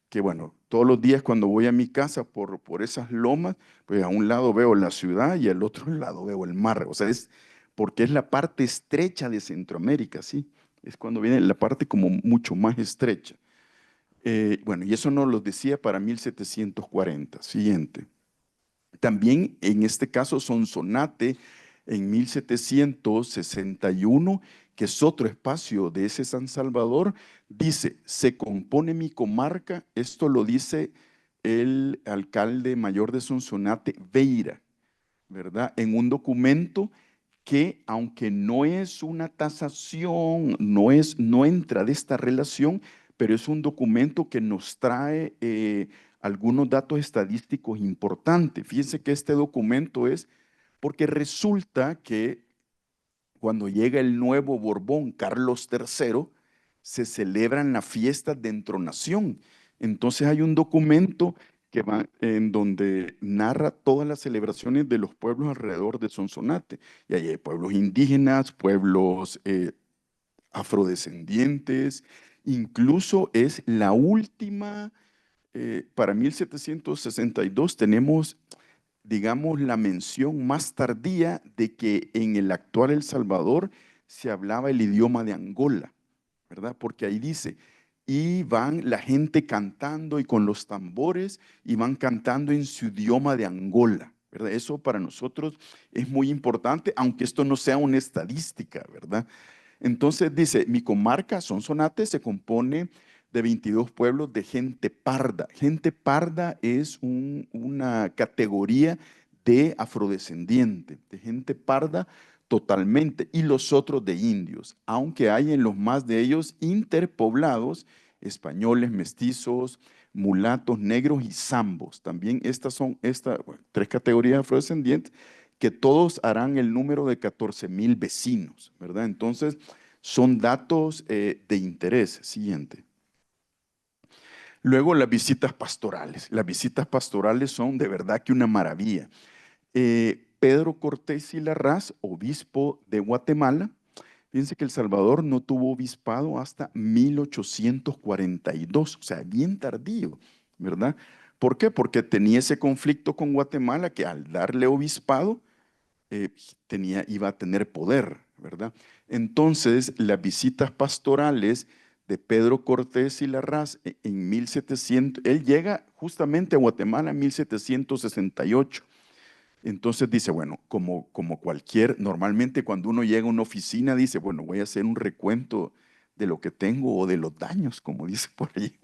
que, bueno, todos los días cuando voy a mi casa por esas lomas, pues a un lado veo la ciudad y al otro lado veo el mar. O sea, es porque es la parte estrecha de Centroamérica, ¿sí? Es cuando viene la parte como mucho más estrecha. Bueno, y eso nos lo decía para 1740. Siguiente. También en este caso Sonsonate en 1761, que es otro espacio de ese San Salvador, dice, se compone mi comarca, esto lo dice el alcalde mayor de Sonsonate, Veira, ¿verdad? En un documento que aunque no es una tasación, no entra de esta relación, pero es un documento que nos trae algunos datos estadísticos importantes. Fíjense que este documento es porque resulta que cuando llega el nuevo Borbón, Carlos III, se celebran las fiestas de entronación. Entonces hay un documento que va en donde narra todas las celebraciones de los pueblos alrededor de Sonsonate. Y ahí hay pueblos indígenas, pueblos afrodescendientes, incluso es la última, para 1762 tenemos, digamos, la mención más tardía de que en el actual El Salvador se hablaba el idioma de Angola, ¿verdad? Porque ahí dice, y van la gente cantando y con los tambores y van cantando en su idioma de Angola, ¿verdad? Eso para nosotros es muy importante, aunque esto no sea una estadística, ¿verdad? Entonces dice, mi comarca, Sonsonate, se compone de 22 pueblos de gente parda. Gente parda es una categoría de afrodescendiente, de gente parda totalmente, y los otros de indios, aunque hay en los más de ellos interpoblados, españoles, mestizos, mulatos, negros y zambos. También estas bueno, tres categorías afrodescendientes que todos harán el número de 14,000 vecinos, ¿verdad? Entonces, son datos de interés. Siguiente. Luego, las visitas pastorales. Las visitas pastorales son de verdad que una maravilla. Pedro Cortés y Larraz, obispo de Guatemala. Fíjense que El Salvador no tuvo obispado hasta 1842, o sea, bien tardío, ¿verdad? ¿Por qué? Porque tenía ese conflicto con Guatemala que al darle obispado, iba a tener poder, ¿verdad? Entonces, las visitas pastorales de Pedro Cortés y Larraz en 1700, él llega justamente a Guatemala en 1768. Entonces dice, bueno, como normalmente cuando uno llega a una oficina dice, bueno, voy a hacer un recuento de lo que tengo o de los daños, como dice por ahí,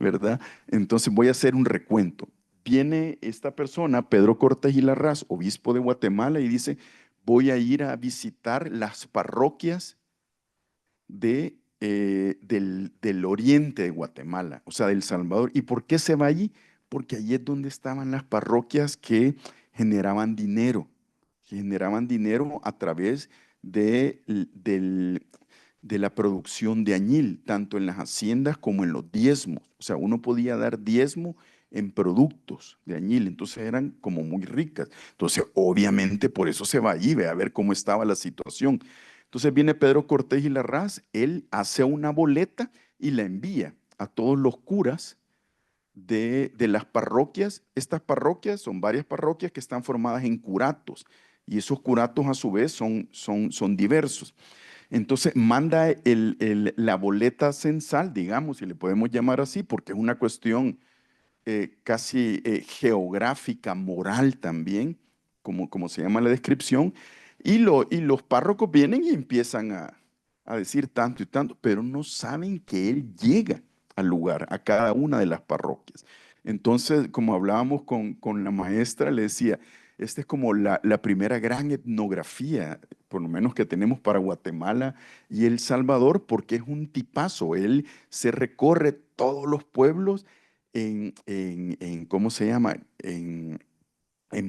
¿verdad? Entonces voy a hacer un recuento. Viene esta persona, Pedro Cortés y Larraz, obispo de Guatemala, y dice, voy a ir a visitar las parroquias del oriente de Guatemala, o sea, del Salvador. ¿Y por qué se va allí? Porque allí es donde estaban las parroquias generaban dinero, que generaban dinero a través de la producción de añil, tanto en las haciendas como en los diezmos. O sea, uno podía dar diezmo en productos de añil, entonces eran como muy ricas. Entonces, obviamente, por eso se va allí, ve a ver cómo estaba la situación. Entonces viene Pedro Cortés y Larraz, él hace una boleta y la envía a todos los curas de las parroquias. Estas parroquias son varias parroquias que están formadas en curatos y esos curatos a su vez son diversos. Entonces manda la boleta censal, digamos, si le podemos llamar así, porque es una cuestión casi geográfica, moral también, como se llama la descripción, y los párrocos vienen y empiezan a decir tanto y tanto, pero no saben que él llega al lugar, a cada una de las parroquias. Entonces, como hablábamos con la maestra, le decía, esta es como la primera gran etnografía, por lo menos que tenemos para Guatemala y El Salvador, porque es un tipazo. Él se recorre todos los pueblos ¿cómo se llama? En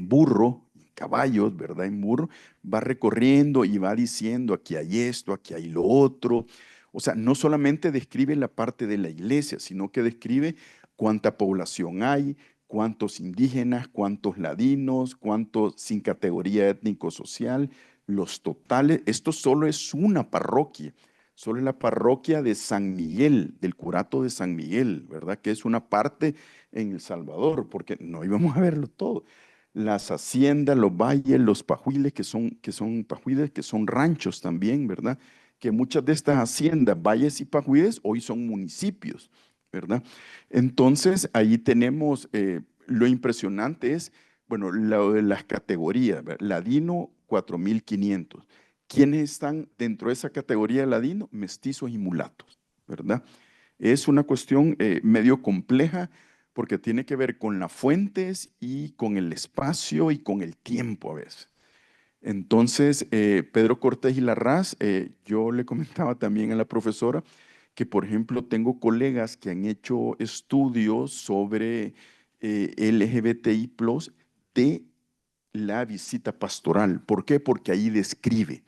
burro, caballos, ¿verdad? En burro, va recorriendo y va diciendo, aquí hay esto, aquí hay lo otro. O sea, no solamente describe la parte de la iglesia, sino que describe cuánta población hay, cuántos indígenas, cuántos ladinos, cuántos sin categoría étnico-social, los totales. Esto solo es una parroquia. Solo es la parroquia de San Miguel, del curato de San Miguel, ¿verdad? Que es una parte en El Salvador, porque no íbamos a verlo todo. Las haciendas, los valles, los pajuiles, pajuiles, que son ranchos también, ¿verdad? Que muchas de estas haciendas, valles y pajuiles hoy son municipios, ¿verdad? Entonces, ahí tenemos, lo impresionante es, bueno, lo de las categorías, ¿verdad? Ladino, 4,500. ¿Quiénes están dentro de esa categoría de ladino? Mestizos y mulatos, ¿verdad? Es una cuestión medio compleja porque tiene que ver con las fuentes y con el espacio y con el tiempo a veces. Entonces, Pedro Cortés y Larraz, yo le comentaba también a la profesora que, por ejemplo, tengo colegas que han hecho estudios sobre LGBTI+ de la visita pastoral. ¿Por qué? Porque ahí describe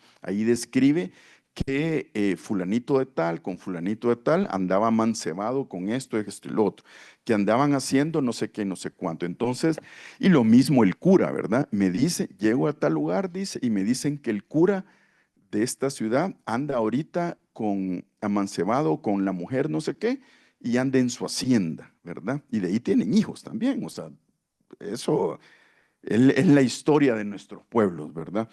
que fulanito de tal con fulanito de tal andaba mancebado con esto y lo otro, que andaban haciendo no sé qué, no sé cuánto. Entonces, y lo mismo el cura, ¿verdad? Me dice, llego a tal lugar, dice, y me dicen que el cura de esta ciudad anda ahorita amancebado con la mujer no sé qué y anda en su hacienda, ¿verdad? Y de ahí tienen hijos también, o sea, eso es la historia de nuestros pueblos, ¿verdad?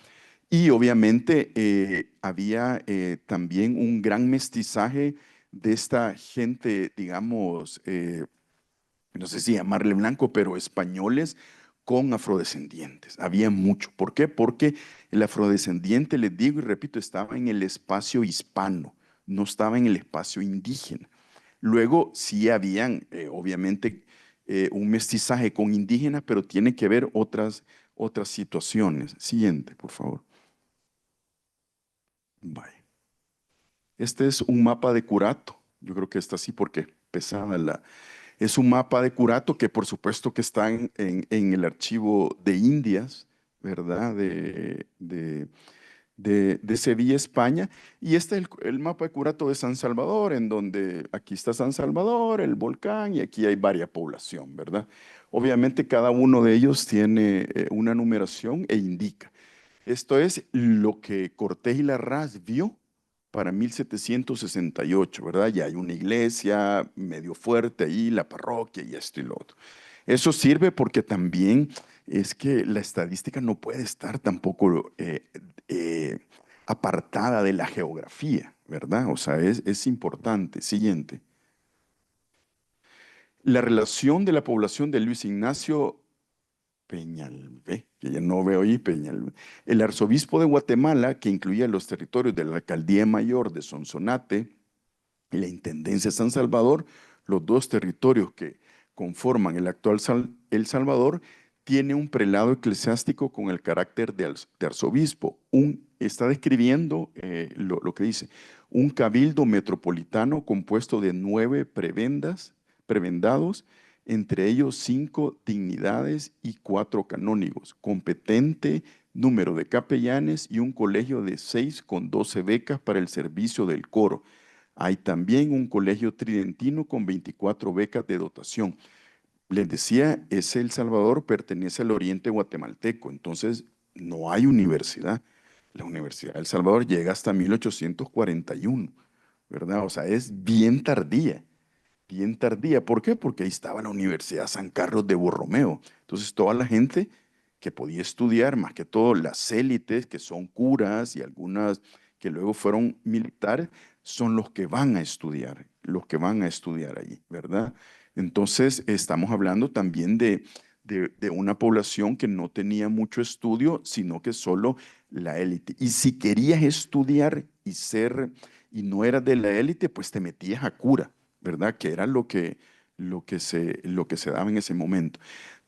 Y obviamente había también un gran mestizaje de esta gente, digamos, no sé si llamarle blanco, pero españoles con afrodescendientes. Había mucho. ¿Por qué? Porque el afrodescendiente, les digo y repito, estaba en el espacio hispano, no estaba en el espacio indígena. Luego sí habían, obviamente, un mestizaje con indígenas, pero tiene que ver otras situaciones. Siguiente, por favor. Vaya. Este es un mapa de Curato. Yo creo que está así porque pesada la... Es un mapa de Curato que por supuesto que está en el archivo de Indias, ¿verdad? De Sevilla, España. Y este es el mapa de Curato de San Salvador, en donde aquí está San Salvador, el volcán, y aquí hay varias población, ¿verdad? Obviamente cada uno de ellos tiene una numeración e indica. Esto es lo que Cortés y Larraz vio para 1768, ¿verdad? Ya hay una iglesia medio fuerte ahí, la parroquia y esto y lo otro. Eso sirve porque también es que la estadística no puede estar tampoco eh, apartada de la geografía, ¿verdad? O sea, es importante. Siguiente. La relación de la población de Luis Ignacio Peñalvé, que ya no veo ahí, Peñalvé. El arzobispo de Guatemala, que incluía los territorios de la alcaldía mayor de Sonsonate y la intendencia de San Salvador, los dos territorios que conforman el actual El Salvador, tiene un prelado eclesiástico con el carácter de arzobispo. Está describiendo lo que dice, un cabildo metropolitano compuesto de 9 prebendados, entre ellos 5 dignidades y 4 canónigos, competente número de capellanes y un colegio de 6 con 12 becas para el servicio del coro. Hay también un colegio tridentino con 24 becas de dotación. Les decía, ese El Salvador pertenece al oriente guatemalteco, entonces no hay universidad. La Universidad de El Salvador llega hasta 1841, ¿verdad? O sea, es bien tardía, bien tardía. ¿Por qué? Porque ahí estaba la Universidad San Carlos de Borromeo. Entonces, toda la gente que podía estudiar, más que todo las élites, que son curas y algunas que luego fueron militares, son los que van a estudiar allí, ¿verdad? Entonces, estamos hablando también de una población que no tenía mucho estudio, sino que solo la élite. Y si querías estudiar y no eras de la élite, pues te metías a cura, ¿verdad? Que era lo que se daba en ese momento.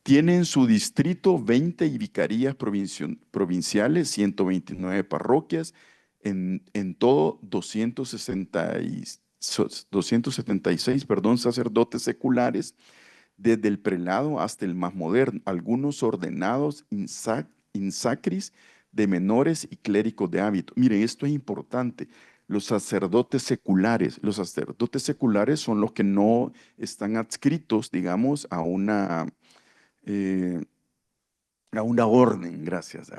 Tiene en su distrito 20 vicarías provinciales, 129 parroquias, en todo 276, perdón, sacerdotes seculares, desde el prelado hasta el más moderno, algunos ordenados insacris de menores y clérigos de hábito. Miren, esto es importante. Los sacerdotes seculares son los que no están adscritos, digamos, eh, a una orden, gracias,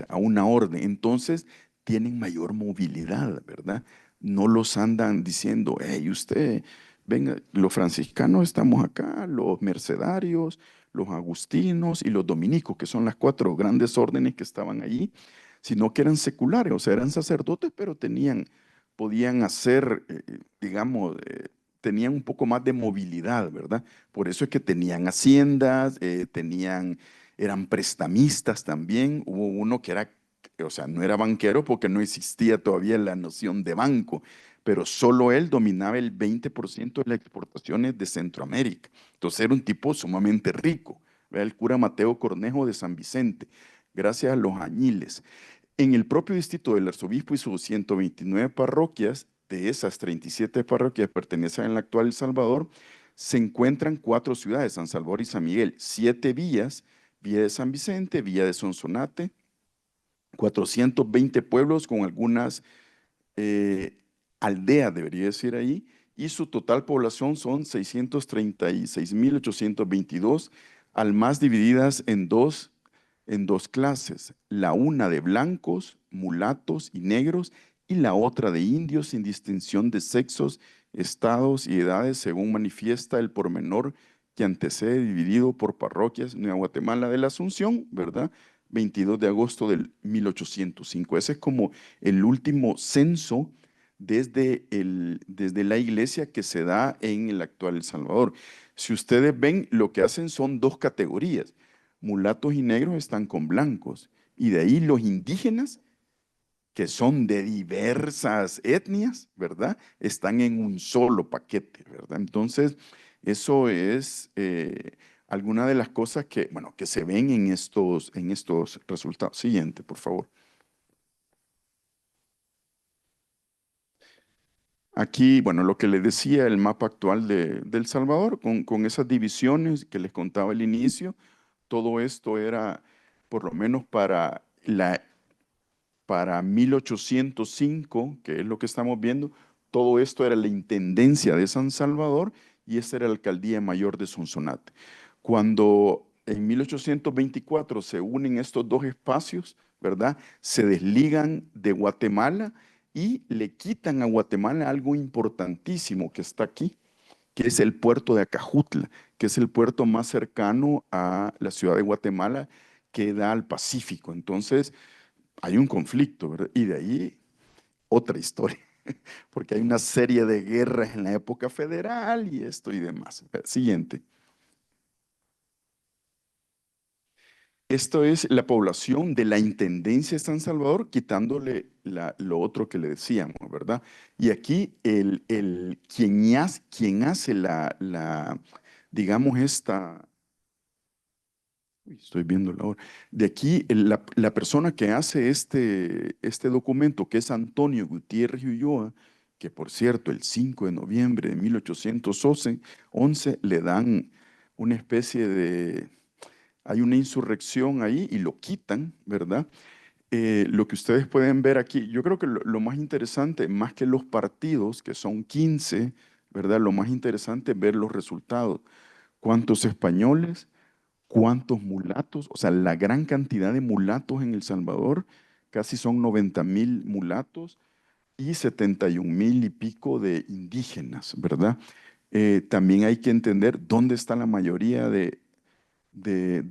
a una orden. Entonces, tienen mayor movilidad, ¿verdad? No los andan diciendo, hey, usted, venga, los franciscanos estamos acá, los mercedarios, los agustinos y los dominicos, que son las 4 grandes órdenes que estaban allí, sino que eran seculares, o sea, eran sacerdotes, pero podían hacer, digamos, tenían un poco más de movilidad, ¿verdad? Por eso es que tenían haciendas, eran prestamistas también. Hubo uno que era, o sea, no era banquero porque no existía todavía la noción de banco, pero solo él dominaba el 20% de las exportaciones de Centroamérica. Entonces era un tipo sumamente rico. Vea el cura Mateo Cornejo de San Vicente, gracias a los añiles. En el propio distrito del arzobispo y sus 129 parroquias, de esas 37 parroquias pertenecen al actual El Salvador, se encuentran 4 ciudades, San Salvador y San Miguel, 7 villas, Villa de San Vicente, Villa de Sonsonate, 420 pueblos con algunas eh, aldeas, debería decir ahí, y su total población son 636.822, al más divididas en dos clases, la una de blancos, mulatos y negros, y la otra de indios sin distinción de sexos, estados y edades, según manifiesta el pormenor que antecede dividido por parroquias, Nueva Guatemala de la Asunción, ¿verdad? 22 de agosto del 1805. Ese es como el último censo desde la iglesia que se da en el actual El Salvador. Si ustedes ven, lo que hacen son dos categorías. Mulatos y negros están con blancos. Y de ahí los indígenas, que son de diversas etnias, ¿verdad? Están en un solo paquete, ¿verdad? Entonces, eso es alguna de las cosas que, bueno, que se ven en estos resultados. Siguiente, por favor. Aquí, bueno, lo que les decía, el mapa actual de El Salvador, con esas divisiones que les contaba al inicio, todo esto era, por lo menos para 1805, que es lo que estamos viendo, todo esto era la Intendencia de San Salvador y esta era la Alcaldía Mayor de Sonsonate. Cuando en 1824 se unen estos dos espacios, ¿verdad? Se desligan de Guatemala y le quitan a Guatemala algo importantísimo que está aquí, que es el puerto de Acajutla, que es el puerto más cercano a la ciudad de Guatemala que da al Pacífico. Entonces, hay un conflicto, ¿verdad? Y de ahí otra historia, porque hay una serie de guerras en la época federal y esto y demás. Siguiente. Esto es la población de la Intendencia de San Salvador, quitándole lo otro que le decíamos, ¿verdad? Y aquí quien hace digamos, estoy viendo la hora. De aquí, la persona que hace este documento, que es Antonio Gutiérrez Ulloa, que por cierto, el 5 de noviembre de 1811 le dan una especie hay una insurrección ahí y lo quitan, ¿verdad? Lo que ustedes pueden ver aquí, yo creo que lo más interesante, más que los partidos, que son 15, ¿verdad? Lo más interesante es ver los resultados. ¿Cuántos españoles? ¿Cuántos mulatos? O sea, la gran cantidad de mulatos en El Salvador, casi son 90,000 mulatos y 71,000 y pico de indígenas, ¿verdad? También hay que entender dónde está la mayoría de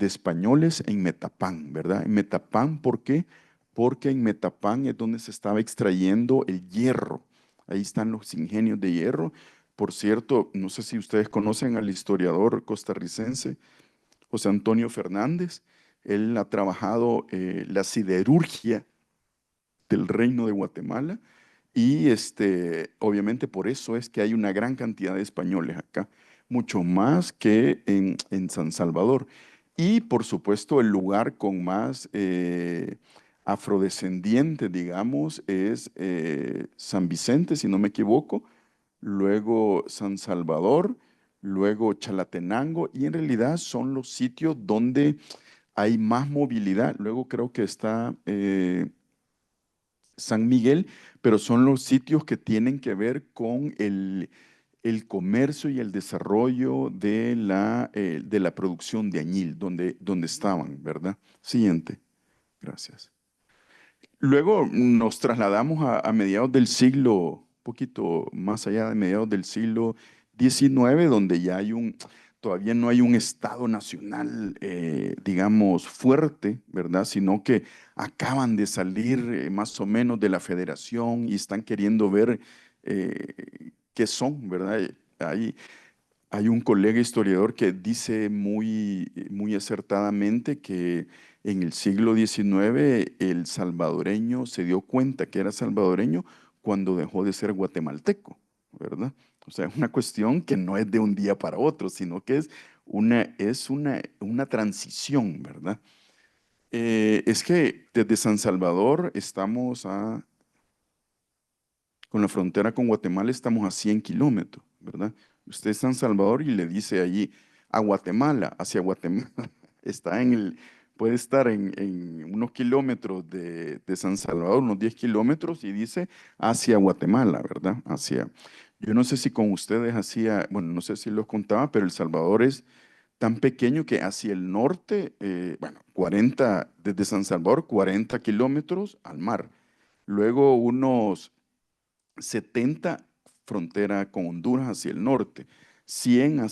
españoles en Metapán, ¿verdad? En Metapán, ¿por qué? Porque en Metapán es donde se estaba extrayendo el hierro. Ahí están los ingenios de hierro. Por cierto, no sé si ustedes conocen al historiador costarricense José Antonio Fernández. Él ha trabajado la siderurgia del Reino de Guatemala y obviamente por eso es que hay una gran cantidad de españoles acá, mucho más que en San Salvador. Y por supuesto el lugar con más afrodescendientes, digamos, es San Vicente, si no me equivoco, luego San Salvador, luego Chalatenango, y en realidad son los sitios donde hay más movilidad. Luego creo que está San Miguel, pero son los sitios que tienen que ver con el comercio y el desarrollo de la producción de añil, donde estaban, ¿verdad? Siguiente, gracias. Luego nos trasladamos a mediados del siglo, un poquito más allá de mediados del siglo XIX, donde ya todavía no hay un Estado nacional, digamos, fuerte, ¿verdad? Sino que acaban de salir más o menos de la federación y están queriendo ver qué son, ¿verdad? Hay un colega historiador que dice muy acertadamente que en el siglo XIX el salvadoreño se dio cuenta que era salvadoreño cuando dejó de ser guatemalteco, ¿verdad? O sea, es una cuestión que no es de un día para otro, sino que es una transición, ¿verdad? Es que desde San Salvador con la frontera con Guatemala estamos a 100 kilómetros, ¿verdad? Usted está en San Salvador y le dice allí a Guatemala, hacia Guatemala, puede estar en unos kilómetros de San Salvador, unos 10 kilómetros, y dice hacia Guatemala, ¿verdad? Yo no sé si con ustedes bueno, no sé si los contaba, pero El Salvador es tan pequeño que hacia el norte, bueno, desde San Salvador, 40 kilómetros al mar. Luego unos 70 frontera con Honduras hacia el norte, 100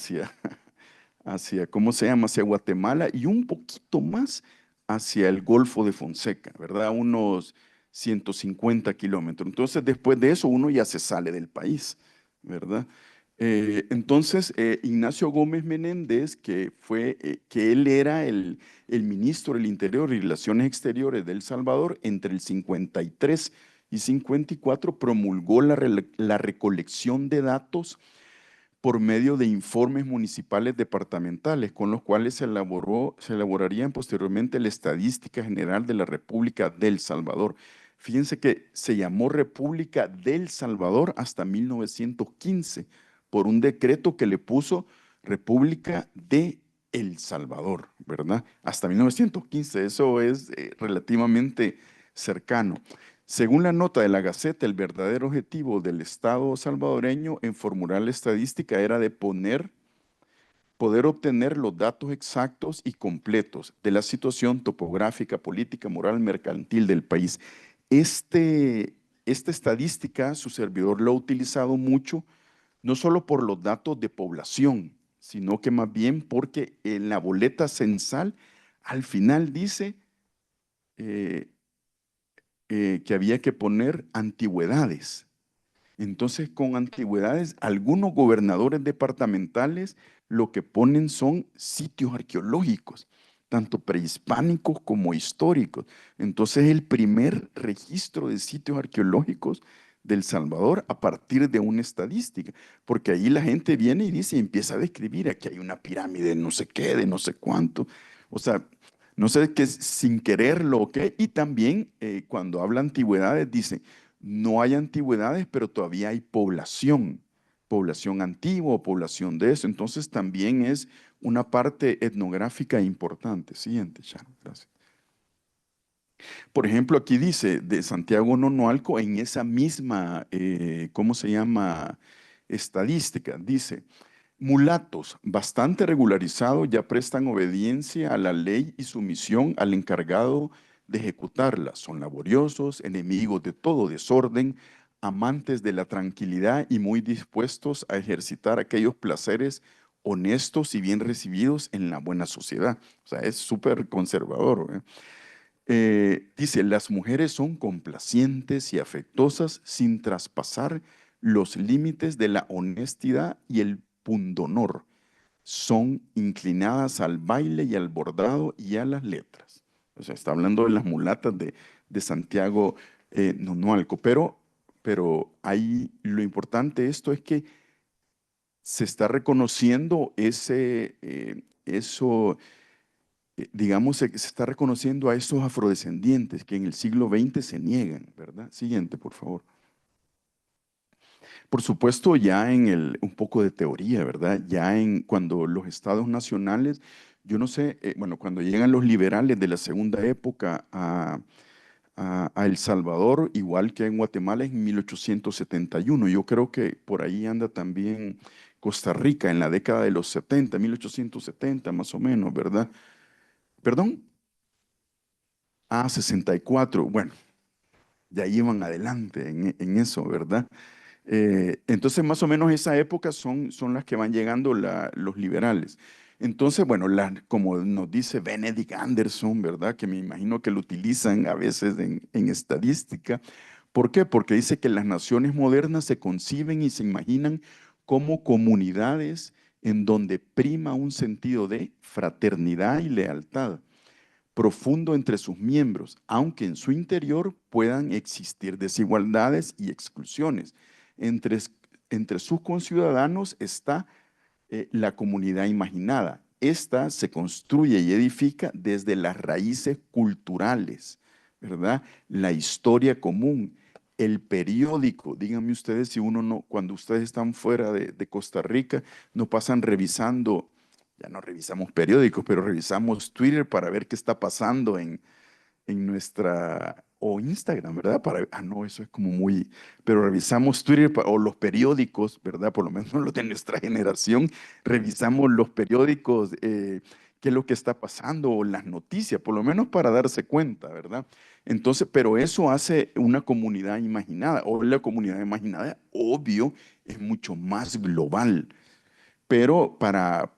¿cómo se llama? Hacia Guatemala y un poquito más hacia el Golfo de Fonseca, ¿verdad? Unos 150 kilómetros. Entonces, después de eso, uno ya se sale del país, ¿verdad? Entonces, Ignacio Gómez Menéndez, que él era el ministro del Interior y Relaciones Exteriores de El Salvador, entre el 53 y 54 promulgó la recolección de datos por medio de informes municipales departamentales, con los cuales se elaborarían posteriormente la Estadística General de la República del Salvador. Fíjense que se llamó República del Salvador hasta 1915 por un decreto que le puso República de El Salvador, ¿verdad? Hasta 1915, eso es relativamente cercano. Según la nota de la Gaceta, el verdadero objetivo del Estado salvadoreño en formular la estadística era de poder obtener los datos exactos y completos de la situación topográfica, política, moral, mercantil del país. Esta estadística, su servidor lo ha utilizado mucho, no solo por los datos de población, sino que más bien porque en la boleta censal al final dice eh, que había que poner antigüedades. Entonces, con antigüedades, algunos gobernadores departamentales lo que ponen son sitios arqueológicos, tanto prehispánicos como históricos. Entonces, el primer registro de sitios arqueológicos del Salvador a partir de una estadística, porque ahí la gente viene y dice, y empieza a describir, aquí hay una pirámide, no sé qué, de no sé cuánto. O sea, no sé qué, sin quererlo o qué. Y también cuando habla antigüedades, dice, no hay antigüedades, pero todavía hay población antigua o población de eso. Entonces también es una parte etnográfica importante. Siguiente, Sharon, gracias. Por ejemplo, aquí dice de Santiago Nonualco, en esa misma, ¿cómo se llama? Estadística, dice, mulatos bastante regularizados ya prestan obediencia a la ley y sumisión al encargado de ejecutarla. Son laboriosos, enemigos de todo desorden, amantes de la tranquilidad y muy dispuestos a ejercitar aquellos placeres honestos y bien recibidos en la buena sociedad. O sea, es súper conservador, ¿eh? Dice, las mujeres son complacientes y afectuosas sin traspasar los límites de la honestidad y el pundonor. Son inclinadas al baile y al bordado y a las letras. O sea, está hablando de las mulatas de Santiago Nonualco. Pero ahí lo importante de esto es que se está reconociendo digamos, se está reconociendo a estos afrodescendientes que en el siglo XX se niegan, ¿verdad? Siguiente, por favor. Por supuesto, ya un poco de teoría, ¿verdad? Cuando los estados nacionales, yo no sé, bueno, cuando llegan los liberales de la segunda época a El Salvador, igual que en Guatemala en 1871, yo creo que por ahí anda también Costa Rica en la década de los 70, 1870 más o menos, ¿verdad? ¿Perdón? 64. Bueno, ya iban adelante en eso, ¿verdad? Entonces, más o menos esa época son las que van llegando los liberales. Entonces, bueno, como nos dice Benedict Anderson, ¿verdad? Que me imagino que lo utilizan a veces en estadística. ¿Por qué? Porque dice que las naciones modernas se conciben y se imaginan como comunidades en donde prima un sentido de fraternidad y lealtad profundo entre sus miembros, aunque en su interior puedan existir desigualdades y exclusiones. Entre, entre sus conciudadanos está la comunidad imaginada. Esta se construye y edifica desde las raíces culturales, ¿verdad? La historia común, el periódico. Díganme ustedes si uno no, cuando ustedes están fuera de Costa Rica, no pasan revisando, ya no revisamos periódicos, pero revisamos Twitter para ver qué está pasando en nuestra, o Instagram, ¿verdad? No, eso es como muy, pero revisamos Twitter o los periódicos, ¿verdad? Por lo menos los de nuestra generación, revisamos los periódicos, qué es lo que está pasando, o las noticias, por lo menos para darse cuenta, ¿verdad? Entonces, pero eso hace una comunidad imaginada, o la comunidad imaginada, obvio, es mucho más global. pero para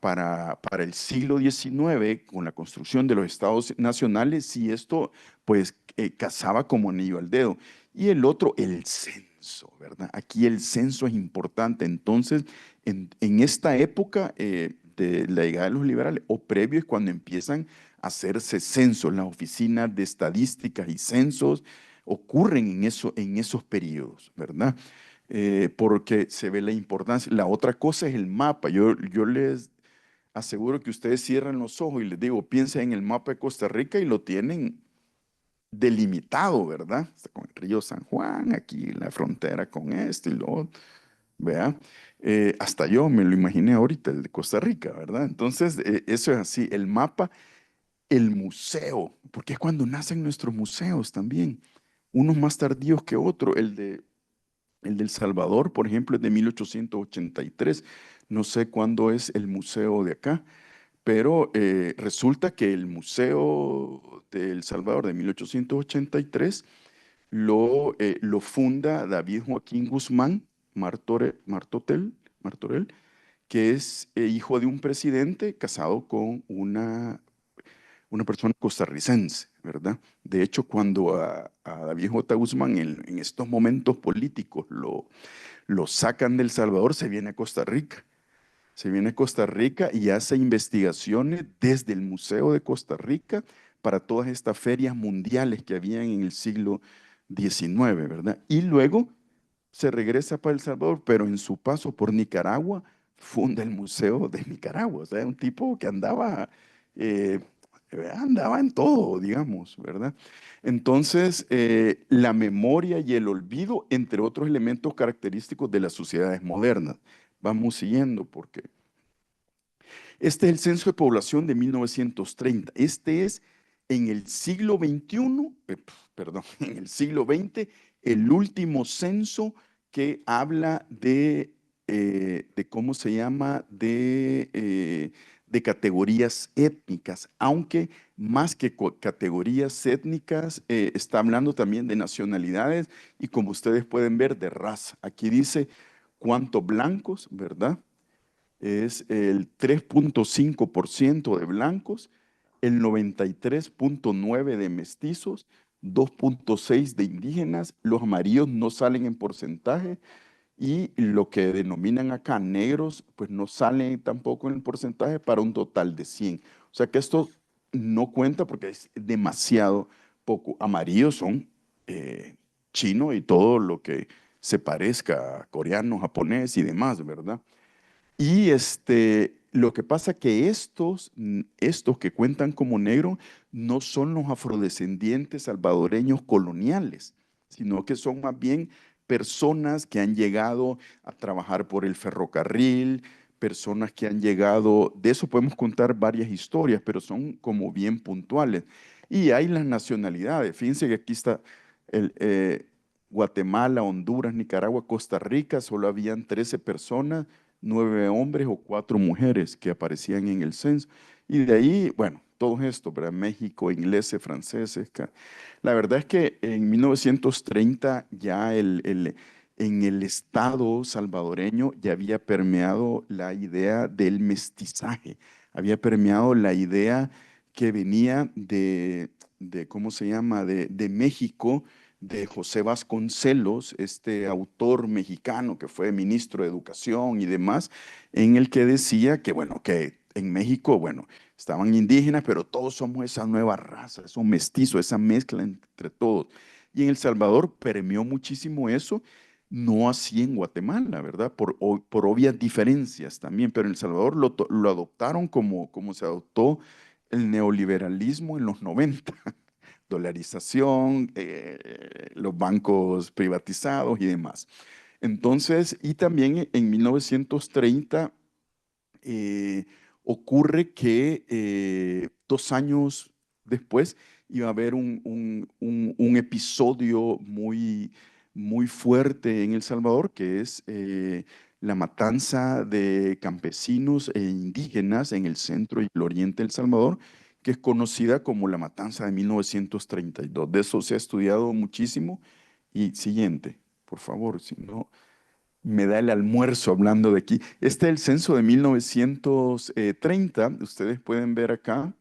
el siglo XIX, con la construcción de los estados nacionales, sí esto pues casaba como anillo al dedo. Y el otro, el censo, ¿verdad? Aquí el censo es importante. Entonces, en esta época de la llegada de los liberales, o previo es cuando empiezan a hacerse censos, las oficinas de estadísticas y censos ocurren en esos periodos, ¿verdad? Porque se ve la importancia. La otra cosa es el mapa. Yo les aseguro que ustedes cierran los ojos y les digo, piensen en el mapa de Costa Rica y lo tienen delimitado, ¿verdad? Está con el río San Juan, aquí la frontera con este y lo otro, ¿vea? Hasta yo me lo imaginé ahorita, el de Costa Rica, ¿verdad? Entonces, eso es así, el mapa, el museo, porque es cuando nacen nuestros museos también, unos más tardíos que otros, el del Salvador, por ejemplo, es de 1883. No sé cuándo es el museo de acá, pero resulta que el Museo de El Salvador de 1883 lo funda David Joaquín Guzmán Martorell, que es hijo de un presidente casado con una persona costarricense, ¿verdad? De hecho, cuando a David J. Guzmán en estos momentos políticos lo sacan del Salvador, se viene a Costa Rica. Se viene a Costa Rica y hace investigaciones desde el Museo de Costa Rica para todas estas ferias mundiales que habían en el siglo XIX, ¿verdad? Y luego se regresa para El Salvador, pero en su paso por Nicaragua funda el Museo de Nicaragua. O sea, un tipo que eh, andaba en todo, digamos, ¿verdad? Entonces, la memoria y el olvido, entre otros elementos característicos de las sociedades modernas. Vamos siguiendo porque este es el censo de población de 1930. Este es en el siglo XXI, perdón, en el siglo XX, el último censo que habla de ¿cómo se llama? De categorías étnicas, aunque más que categorías étnicas, está hablando también de nacionalidades y como ustedes pueden ver, de raza. Aquí dice cuántos blancos, ¿verdad? Es el 3,5% de blancos, el 93,9% de mestizos, 2,6% de indígenas, los amarillos no salen en porcentaje y lo que denominan acá negros, pues no salen tampoco en el porcentaje para un total de 100. O sea que esto no cuenta porque es demasiado poco. Amarillos son chino y todo lo que se parezca a coreano, japonés y demás, ¿verdad? Y lo que pasa que estos que cuentan como negro no son los afrodescendientes salvadoreños coloniales, sino que son más bien personas que han llegado a trabajar por el ferrocarril, personas que han llegado, de eso podemos contar varias historias, pero son como bien puntuales. Y hay las nacionalidades, fíjense que aquí está el, Guatemala, Honduras, Nicaragua, Costa Rica, solo habían 13 personas, 9 hombres o 4 mujeres que aparecían en el censo. Y de ahí, bueno, todo esto, ¿verdad? México, ingleses, franceses. La verdad es que en 1930 ya en el estado salvadoreño ya había permeado la idea del mestizaje, había permeado la idea que venía ¿cómo se llama?, de México, de José Vasconcelos, este autor mexicano que fue ministro de Educación y demás, en el que decía que, bueno, que en México, bueno, estaban indígenas, pero todos somos esa nueva raza, esos mestizos, esa mezcla entre todos. Y en El Salvador permeó muchísimo eso, no así en Guatemala, ¿verdad? Por obvias diferencias también, pero en El Salvador lo adoptaron como se adoptó el neoliberalismo en los 90. Dolarización, los bancos privatizados y demás. Entonces, y también en 1930 eh, ocurre que 2 años después iba a haber un episodio muy fuerte en El Salvador, que es la matanza de campesinos e indígenas en el centro y el oriente del Salvador, que es conocida como la matanza de 1932. De eso se ha estudiado muchísimo. Y siguiente, por favor, si no. me da el almuerzo hablando de aquí. Este es el censo de 1930. Ustedes pueden ver acá,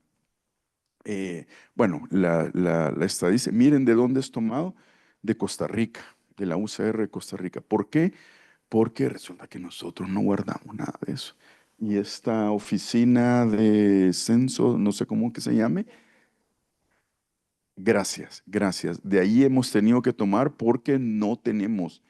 bueno, la estadística. Miren de dónde es tomado. De Costa Rica, de la UCR de Costa Rica. ¿Por qué? Porque resulta que nosotros no guardamos nada de eso. Y esta oficina de censo, no sé cómo que se llame, gracias, gracias. De ahí hemos tenido que tomar porque no tenemos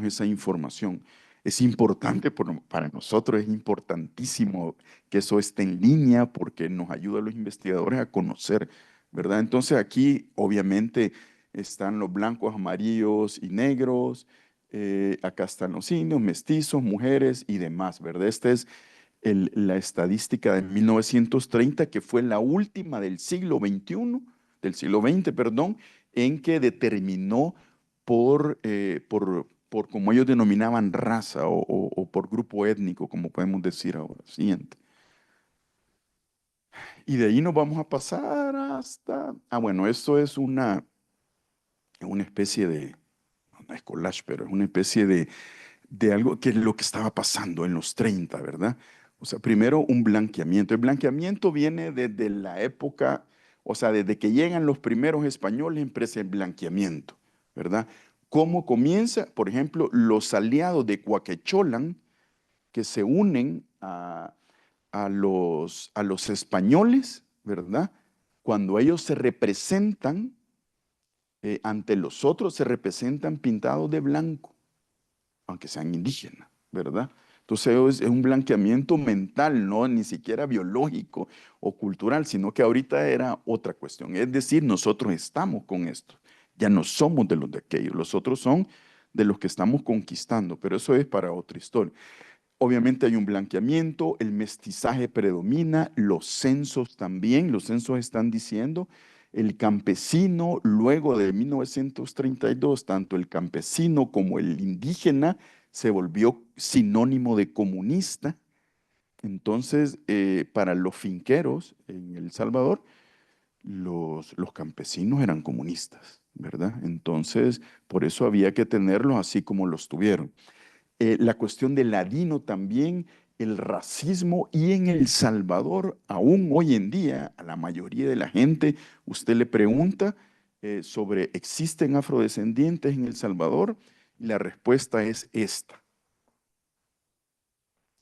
esa información. Es importante para nosotros, es importantísimo que eso esté en línea porque nos ayuda a los investigadores a conocer, ¿verdad? Entonces aquí obviamente están los blancos, amarillos y negros, acá están los indios, mestizos, mujeres y demás, ¿verdad? Esta es la estadística de 1930, que fue la última del siglo XX, perdón, en que determinó por como ellos denominaban raza o por grupo étnico, como podemos decir ahora. Siguiente. Y de ahí nos vamos a pasar hasta, bueno, esto es una especie de, no es collage, pero es una especie de algo que es lo que estaba pasando en los 30, ¿verdad? O sea, primero un blanqueamiento. El blanqueamiento viene desde la época, o sea, desde que llegan los primeros españoles empieza el blanqueamiento, ¿verdad? ¿Cómo comienza? Por ejemplo, los aliados de Cuaquecholan que se unen a los españoles, ¿verdad? Cuando ellos se representan ante los otros, se representan pintados de blanco aunque sean indígenas, ¿verdad? Entonces es un blanqueamiento mental, no ni siquiera biológico o cultural, sino que ahorita era otra cuestión. Es decir, nosotros estamos con esto, ya no somos de los de aquellos, los otros son de los que estamos conquistando, pero eso es para otra historia. Obviamente hay un blanqueamiento, el mestizaje predomina, los censos también, los censos están diciendo, el campesino, luego de 1932, tanto el campesino como el indígena se volvió sinónimo de comunista. Entonces, para los finqueros en El Salvador, los campesinos eran comunistas, ¿verdad? Entonces, por eso había que tenerlos así como los tuvieron. La cuestión del ladino también, el racismo y en El Salvador, aún hoy en día, a la mayoría de la gente, usted le pregunta sobre ¿existen afrodescendientes en El Salvador? Y la respuesta es esta.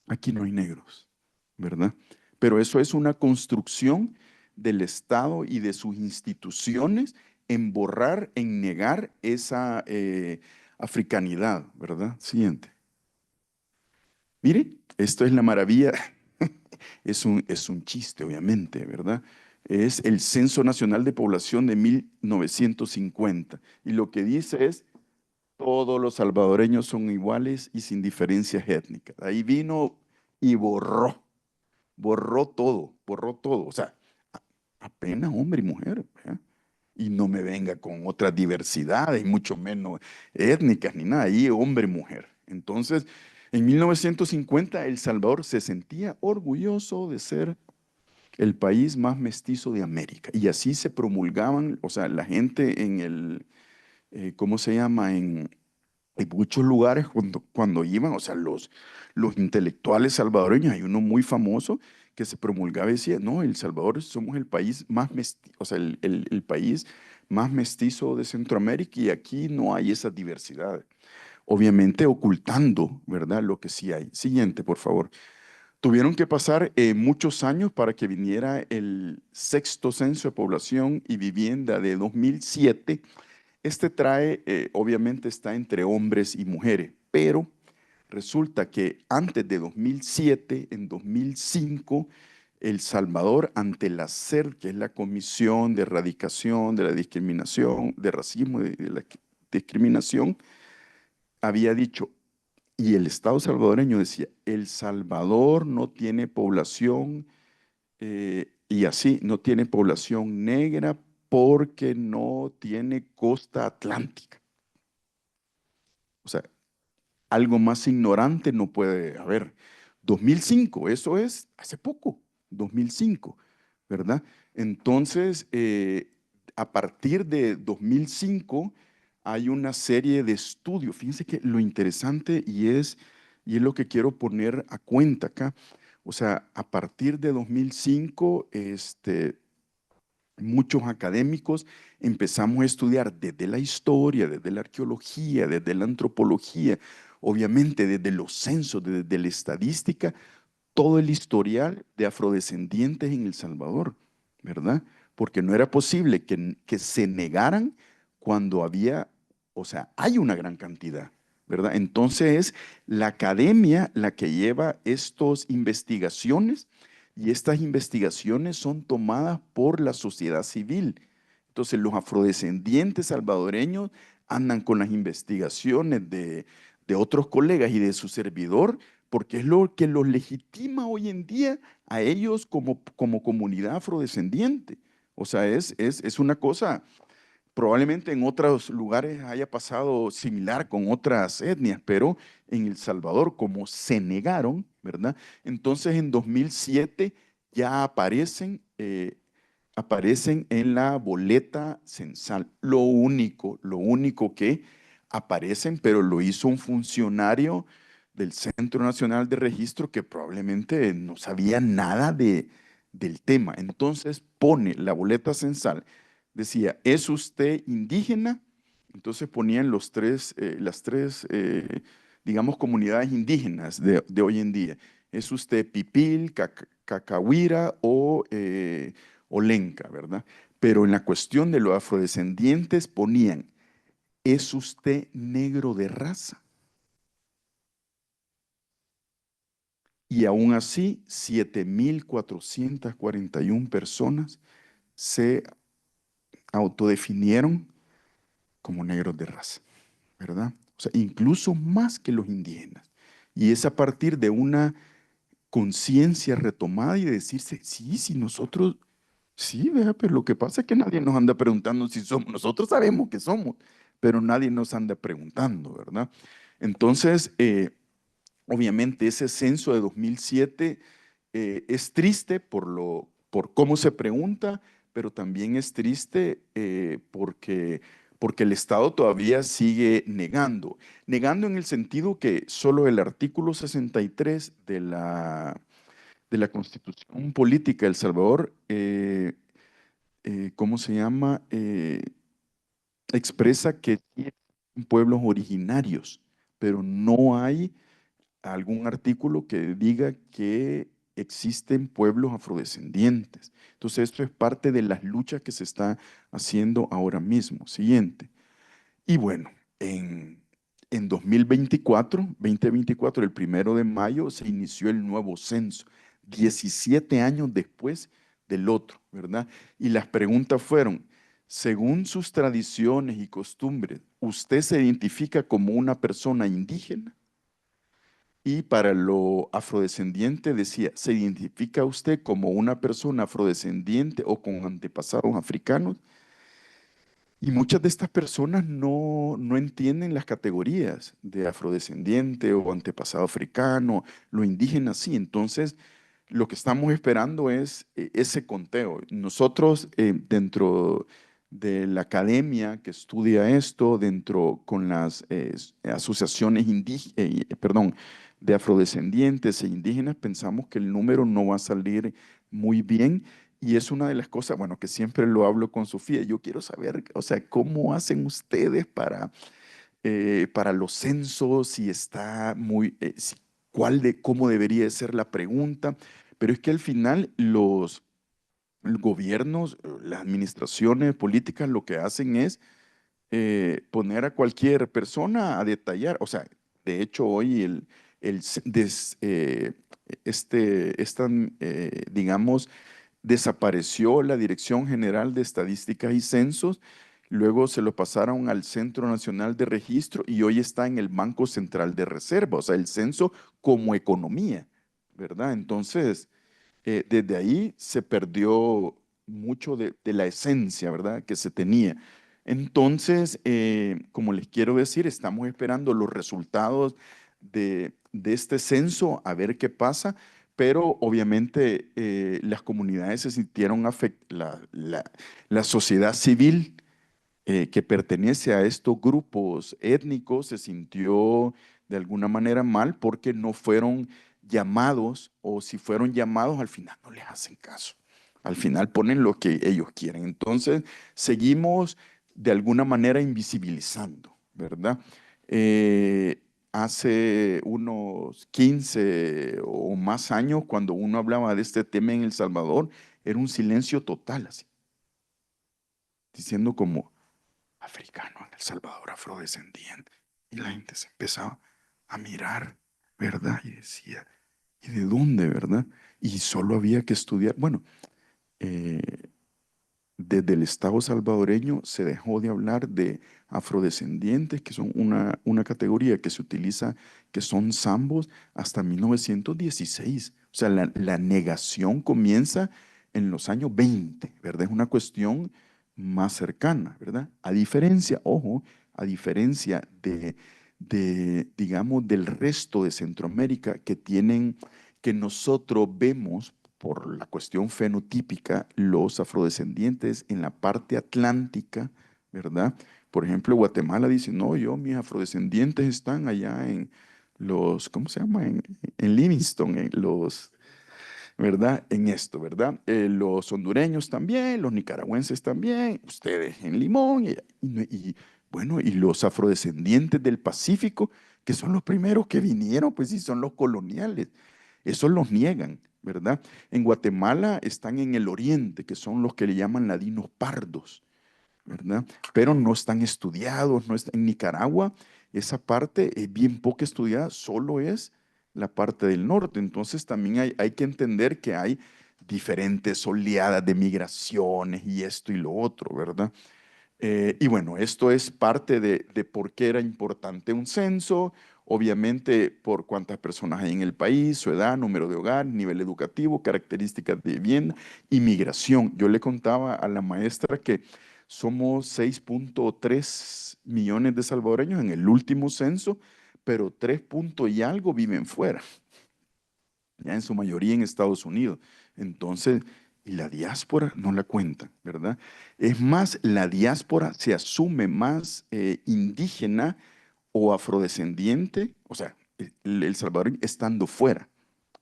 Aquí no hay negros, ¿verdad? Pero eso es una construcción del Estado y de sus instituciones en borrar, en negar esa africanidad, ¿verdad? Siguiente. Mire, esto es la maravilla. Es un chiste, obviamente, ¿verdad? Es el Censo Nacional de Población de 1950. Y lo que dice es, todos los salvadoreños son iguales y sin diferencias étnicas. Ahí vino y borró todo. O sea, apenas hombre y mujer, ¿verdad? Y no me venga con otras diversidades, y mucho menos étnicas ni nada, ahí hombre y mujer. Entonces, en 1950, El Salvador se sentía orgulloso de ser el país más mestizo de América. Y así se promulgaban, o sea, la gente ¿cómo se llama? En muchos lugares cuando iban, o sea, los intelectuales salvadoreños, hay uno muy famoso que se promulgaba y decía, no, El Salvador somos el país más mestizo, o sea, el país más mestizo de Centroamérica y aquí no hay esa diversidad. Obviamente ocultando, ¿verdad? Lo que sí hay. Siguiente, por favor. Tuvieron que pasar muchos años para que viniera el sexto censo de población y vivienda de 2007. Este trae, obviamente está entre hombres y mujeres, pero resulta que antes de 2007, en 2005, El Salvador, ante la CER, que es la Comisión de Erradicación de la Discriminación, de Racismo y de la Discriminación, había dicho, y el Estado salvadoreño decía, El Salvador no tiene población, y así, no tiene población negra porque no tiene costa atlántica. O sea, algo más ignorante no puede haber. 2005, eso es hace poco, 2005, ¿verdad? Entonces, a partir de 2005, hay una serie de estudios. Fíjense que lo interesante y es lo que quiero poner a cuenta acá. O sea, a partir de 2005, muchos académicos empezamos a estudiar desde la historia, desde la arqueología, desde la antropología, obviamente desde los censos, desde la estadística, todo el historial de afrodescendientes en El Salvador, ¿verdad? Porque no era posible que se negaran cuando había, o sea, hay una gran cantidad, ¿verdad? Entonces es la academia la que lleva estas investigaciones y estas investigaciones son tomadas por la sociedad civil. Entonces los afrodescendientes salvadoreños andan con las investigaciones de otros colegas y de su servidor porque es lo que los legitima hoy en día a ellos como comunidad afrodescendiente. O sea, es una cosa, probablemente en otros lugares haya pasado similar con otras etnias, pero en El Salvador, como se negaron, ¿verdad? Entonces en 2007 ya aparecen en la boleta censal. Lo único que aparecen, pero lo hizo un funcionario del Centro Nacional de Registro que probablemente no sabía nada del tema. Entonces pone la boleta censal, decía, ¿es usted indígena? Entonces ponían las tres, digamos, comunidades indígenas de hoy en día. ¿Es usted pipil, cacahuira o lenca, ¿verdad? Pero en la cuestión de los afrodescendientes ponían, ¿es usted negro de raza? Y aún así, 7.441 personas se autodefinieron como negros de raza, ¿verdad? O sea, incluso más que los indígenas. Y es a partir de una conciencia retomada y de decirse, sí, sí, nosotros, sí, vea, pero lo que pasa es que nadie nos anda preguntando si somos, nosotros sabemos que somos, pero nadie nos anda preguntando, ¿verdad? Entonces, obviamente ese censo de 2007 es triste por cómo se pregunta, pero también es triste porque el Estado todavía sigue negando en el sentido que solo el artículo 63 de la Constitución Política de El Salvador, ¿cómo se llama? Expresa que sí existen pueblos originarios, pero no hay algún artículo que diga que existen pueblos afrodescendientes. Entonces, esto es parte de las luchas que se está haciendo ahora mismo. Siguiente. Y bueno, en 2024, el 1 de mayo, se inició el nuevo censo, 17 años después del otro, ¿verdad? Y las preguntas fueron, según sus tradiciones y costumbres, ¿usted se identifica como una persona indígena? Y para lo afrodescendiente decía, ¿se identifica usted como una persona afrodescendiente o con antepasados africanos? Y muchas de estas personas no entienden las categorías de afrodescendiente o antepasado africano, lo indígena sí. Entonces, lo que estamos esperando es ese conteo. Nosotros, dentro de la academia que estudia esto, dentro con las asociaciones perdón, de afrodescendientes e indígenas, pensamos que el número no va a salir muy bien. Y es una de las cosas, bueno, que siempre lo hablo con Sofía. Yo quiero saber, o sea, cómo hacen ustedes para los censos, si está muy, cómo debería de ser la pregunta. Pero es que al final los gobiernos, las administraciones políticas lo que hacen es poner a cualquier persona a detallar. O sea, de hecho hoy el, c- des- esta, digamos, desapareció la Dirección General de Estadísticas y Censos, luego se lo pasaron al Centro Nacional de Registro y hoy está en el Banco Central de Reserva, o sea, el censo como economía, ¿verdad? Entonces, desde ahí se perdió mucho de la esencia, ¿verdad? Que se tenía. Entonces, como les quiero decir, estamos esperando los resultados de este censo, a ver qué pasa, pero obviamente las comunidades se sintieron afectadas, la sociedad civil que pertenece a estos grupos étnicos se sintió de alguna manera mal porque no fueron llamados, o si fueron llamados al final no les hacen caso. Al final ponen lo que ellos quieren. Entonces seguimos de alguna manera invisibilizando, ¿verdad? Hace unos 15 o más años, cuando uno hablaba de este tema en El Salvador, era un silencio total, así, diciendo como africano en El Salvador, afrodescendiente. Y la gente se empezaba a mirar, ¿verdad? Y decía, ¿y de dónde, verdad? Y solo había que estudiar. Bueno, eh, desde el Estado salvadoreño se dejó de hablar de afrodescendientes, que son una categoría que se utiliza, que son zambos, hasta 1916. O sea, la negación comienza en los años 20, ¿verdad? Es una cuestión más cercana, ¿verdad? A diferencia, ojo, a diferencia digamos, del resto de Centroamérica que tienen, que nosotros vemos por la cuestión fenotípica, los afrodescendientes en la parte atlántica, ¿verdad? Por ejemplo, Guatemala dice, no, mis afrodescendientes están allá en los, ¿cómo se llama? En Livingston, en los, ¿verdad? En esto, ¿verdad? Los hondureños también, los nicaragüenses también, ustedes en Limón, bueno, y los afrodescendientes del Pacífico, que son los primeros que vinieron, pues sí, son los coloniales. Eso los niegan, ¿verdad? En Guatemala están en el oriente, que son los que le llaman ladinos pardos, ¿verdad? Pero no están estudiados, no están en Nicaragua. Esa parte es bien poco estudiada, solo es la parte del norte. Entonces también hay que entender que hay diferentes oleadas de migraciones y esto y lo otro, ¿verdad? Y bueno, esto es parte de por qué era importante un censo, obviamente por cuántas personas hay en el país, su edad, número de hogar, nivel educativo, características de vivienda, inmigración. Yo le contaba a la maestra que somos 6.3 millones de salvadoreños en el último censo, pero 3 punto y algo viven fuera, ya en su mayoría en Estados Unidos. Entonces, y la diáspora no la cuentan, ¿verdad? Es más, la diáspora se asume más indígena o afrodescendiente, o sea, el salvadoreño estando fuera.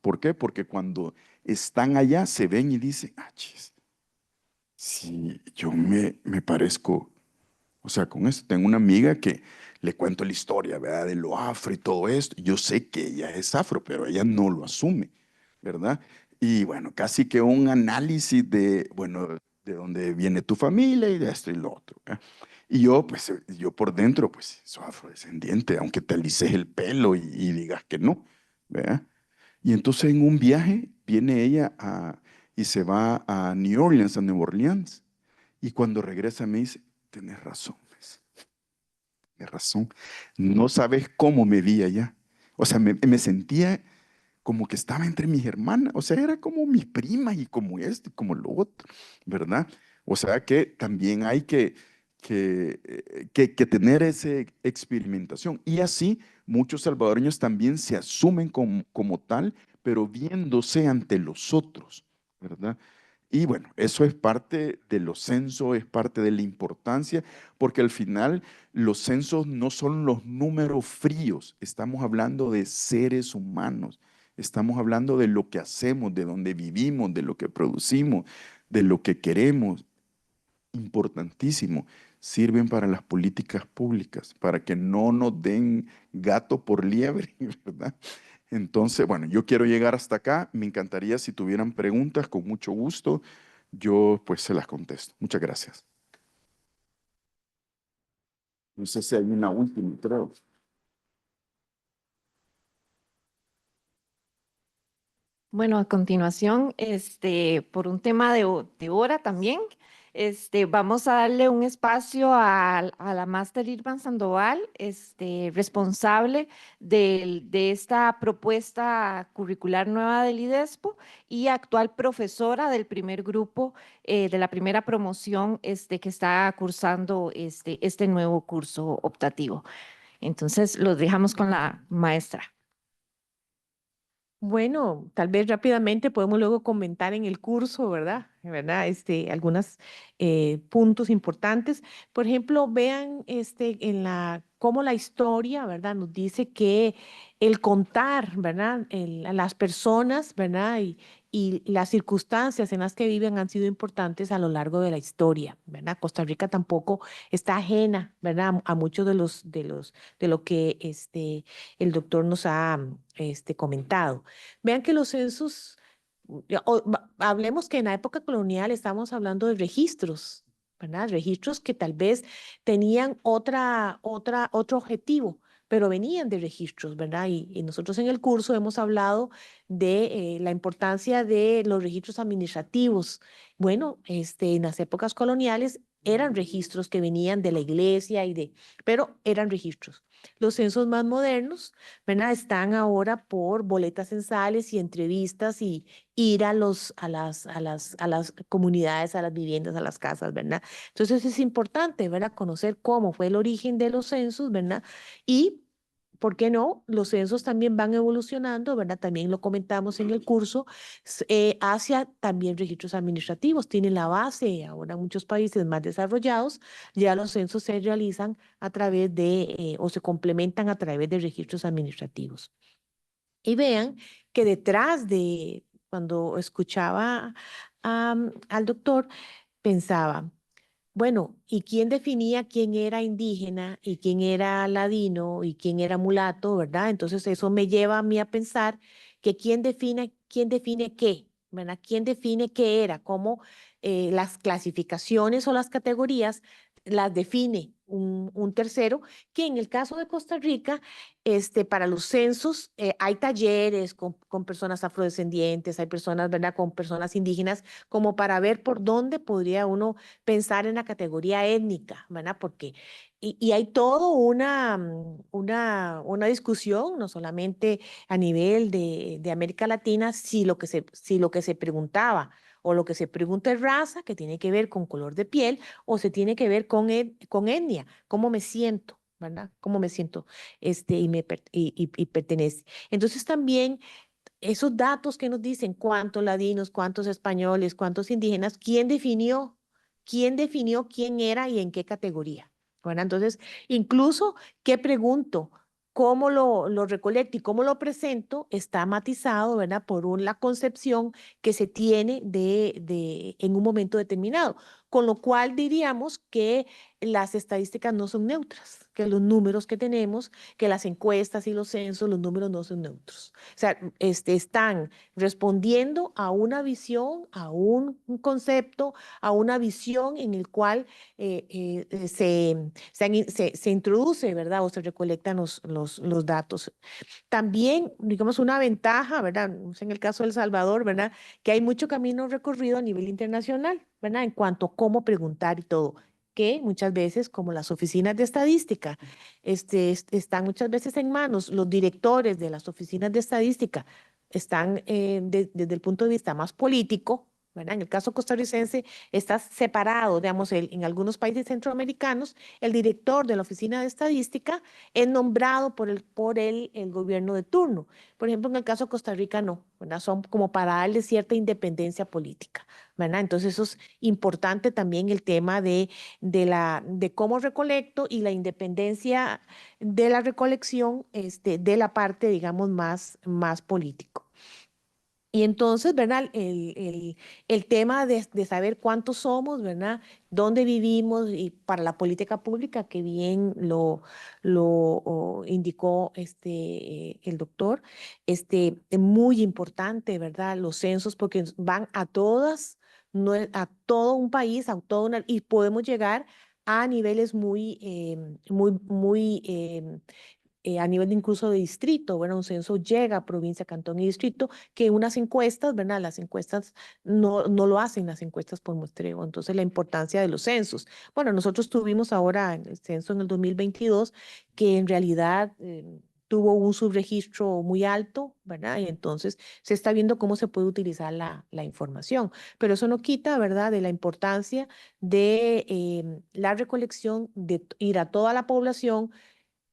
¿Por qué? Porque cuando están allá se ven y dicen, ah, chis, si yo me parezco, o sea, con esto tengo una amiga que le cuento la historia, ¿verdad? De lo afro y todo esto. Yo sé que ella es afro, pero ella no lo asume, ¿verdad? Y bueno, casi que un análisis de, bueno, de dónde viene tu familia y de esto y lo otro, ¿verdad? Y yo, pues, yo por dentro, pues, soy afrodescendiente, aunque te alices el pelo y digas que no, ¿verdad? Y entonces en un viaje viene ella y se va a New Orleans, a Nueva Orleans. Y cuando regresa me dice, tienes razón, tienes razón. No sabes cómo me vi allá. O sea, me sentía como que estaba entre mis hermanas. O sea, era como mis primas y como esto y como lo otro, ¿verdad? O sea que también hay que tener esa experimentación. Y así muchos salvadoreños también se asumen como tal, pero viéndose ante los otros, ¿verdad? Y bueno, eso es parte de los censos, es parte de la importancia, porque al final los censos no son los números fríos, estamos hablando de seres humanos, estamos hablando de lo que hacemos, de dónde vivimos, de lo que producimos, de lo que queremos. Importantísimo, sirven para las políticas públicas, para que no nos den gato por liebre, ¿verdad? Entonces, bueno, yo quiero llegar hasta acá. Me encantaría si tuvieran preguntas, con mucho gusto, yo pues se las contesto. Muchas gracias. No sé si hay una última, creo. Bueno, a continuación, por un tema de hora también, vamos a darle un espacio a la Máster Irvan Sandoval, responsable de esta propuesta curricular nueva del IDESPO y actual profesora del primer grupo de la primera promoción que está cursando este nuevo curso optativo. Entonces, los dejamos con la maestra. Bueno, tal vez rápidamente podemos luego comentar en el curso, ¿verdad? ¿verdad? Algunos puntos importantes. Por ejemplo, vean cómo la historia, ¿verdad? Nos dice que el contar, ¿verdad? A las personas, ¿verdad? Y las circunstancias en las que viven han sido importantes a lo largo de la historia, ¿verdad? Costa Rica tampoco está ajena, ¿verdad? A muchos de lo que el doctor nos ha comentado. Vean que los censos hablemos que en la época colonial estamos hablando de registros, ¿verdad? Registros que tal vez tenían otro objetivo, pero venían de registros, ¿verdad? Y nosotros en el curso hemos hablado de la importancia de los registros administrativos. Bueno, en las épocas coloniales eran registros que venían de la iglesia pero eran registros. Los censos más modernos, ¿verdad? Están ahora por boletas censales y entrevistas y ir a las comunidades, a las viviendas, a las casas, ¿verdad? Entonces es importante, ¿verdad? Conocer cómo fue el origen de los censos, ¿verdad? Y, ¿por qué no? Los censos también van evolucionando, ¿verdad? También lo comentamos en el curso, hacia también registros administrativos. Tienen la base, ahora en muchos países más desarrollados, ya los censos se realizan a través o se complementan a través de registros administrativos. Y vean que detrás cuando escuchaba al doctor, pensaba, bueno, ¿y quién definía quién era indígena y quién era ladino y quién era mulato, verdad? Entonces eso me lleva a mí a pensar que quién define qué, ¿verdad? ¿Quién define qué era? ¿Cómo las clasificaciones o las categorías las define un tercero? Que en el caso de Costa Rica, para los censos hay talleres con personas afrodescendientes, hay personas, ¿verdad? Con personas indígenas, como para ver por dónde podría uno pensar en la categoría étnica, ¿verdad? Y hay todo una discusión, no solamente a nivel de América Latina, si lo que se preguntaba o lo que se pregunta es raza, que tiene que ver con color de piel, o se tiene que ver con etnia, cómo me siento, ¿verdad? Cómo me siento y pertenece. Entonces también esos datos que nos dicen cuántos ladinos, cuántos españoles, cuántos indígenas, ¿quién definió? ¿Quién definió quién era y en qué categoría? Bueno, entonces, incluso, ¿qué pregunto? ¿Cómo lo recolecto y cómo lo presento? Está matizado, ¿verdad? Por la concepción que se tiene en un momento determinado. Con lo cual diríamos que las estadísticas no son neutras, que los números que tenemos, que las encuestas y los censos, los números no son neutros. O sea, están respondiendo a una visión, a un concepto, a una visión en el cual se introduce, ¿verdad? O se recolectan los datos. También, digamos, una ventaja, ¿verdad? En el caso de El Salvador, ¿verdad? Que hay mucho camino recorrido a nivel internacional, ¿verdad? En cuanto a cómo preguntar y todo, que muchas veces, como las oficinas de estadística, están muchas veces en manos, los directores de las oficinas de estadística están desde el punto de vista más político, ¿verdad? En el caso costarricense está separado, digamos, en algunos países centroamericanos, el director de la oficina de estadística es nombrado por el gobierno de turno. Por ejemplo, en el caso de Costa Rica no, ¿verdad? Son como para darle cierta independencia política, ¿verdad? Entonces eso es importante también el tema de cómo recolecto y la independencia de la recolección de la parte, digamos, más político. Y entonces, ¿verdad? El tema de saber cuántos somos, ¿verdad? Dónde vivimos y para la política pública, que bien lo indicó el doctor, es muy importante, ¿verdad? Los censos porque van a todas, a todo un país, y podemos llegar a niveles a nivel de incluso de distrito, bueno, un censo llega a provincia, cantón y distrito, que unas encuestas, ¿verdad? Las encuestas no lo hacen, las encuestas por muestreo, entonces la importancia de los censos. Bueno, nosotros tuvimos ahora el censo en el 2022, que en realidad tuvo un subregistro muy alto, ¿verdad? Y entonces se está viendo cómo se puede utilizar la información, pero eso no quita, ¿verdad?, de la importancia de la recolección, de ir a toda la población,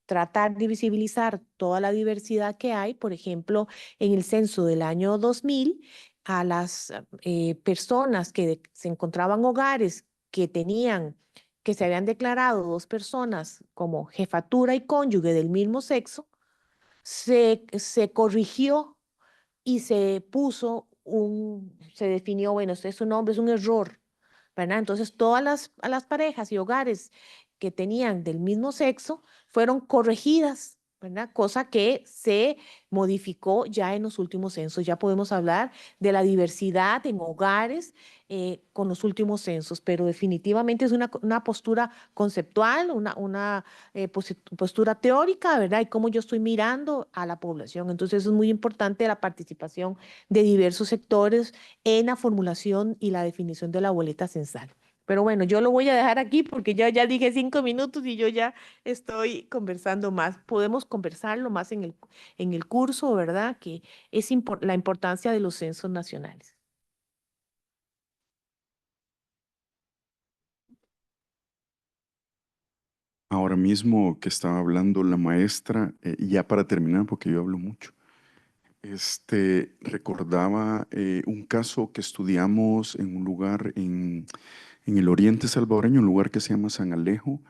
tratar de visibilizar toda la diversidad que hay. Por ejemplo, en el censo del año 2000, a las personas que se encontraban hogares que se habían declarado dos personas como jefatura y cónyuge del mismo sexo, se corrigió y se definió, bueno, este es un hombre, es un error, ¿verdad? Entonces, a las parejas y hogares que tenían del mismo sexo fueron corregidas, ¿verdad? Cosa que se modificó ya en los últimos censos. Ya podemos hablar de la diversidad en hogares con los últimos censos, pero definitivamente es una postura conceptual, postura teórica, ¿verdad? Y cómo yo estoy mirando a la población. Entonces, es muy importante la participación de diversos sectores en la formulación y la definición de la boleta censal. Pero bueno, yo lo voy a dejar aquí porque ya dije 5 minutos y yo ya estoy conversando más. Podemos conversarlo más en el curso, ¿verdad? Que es la importancia de los censos nacionales. Ahora mismo que estaba hablando la maestra, y ya para terminar, porque yo hablo mucho, recordaba un caso que estudiamos en un lugar en el oriente salvadoreño, un lugar que se llama San Alejo.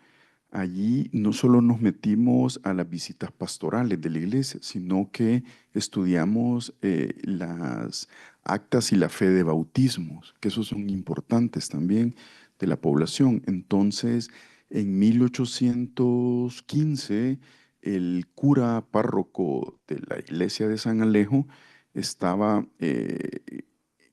Allí no solo nos metimos a las visitas pastorales de la iglesia, sino que estudiamos las actas y la fe de bautismos, que esos son importantes también de la población. Entonces, en 1815, el cura párroco de la iglesia de San Alejo estaba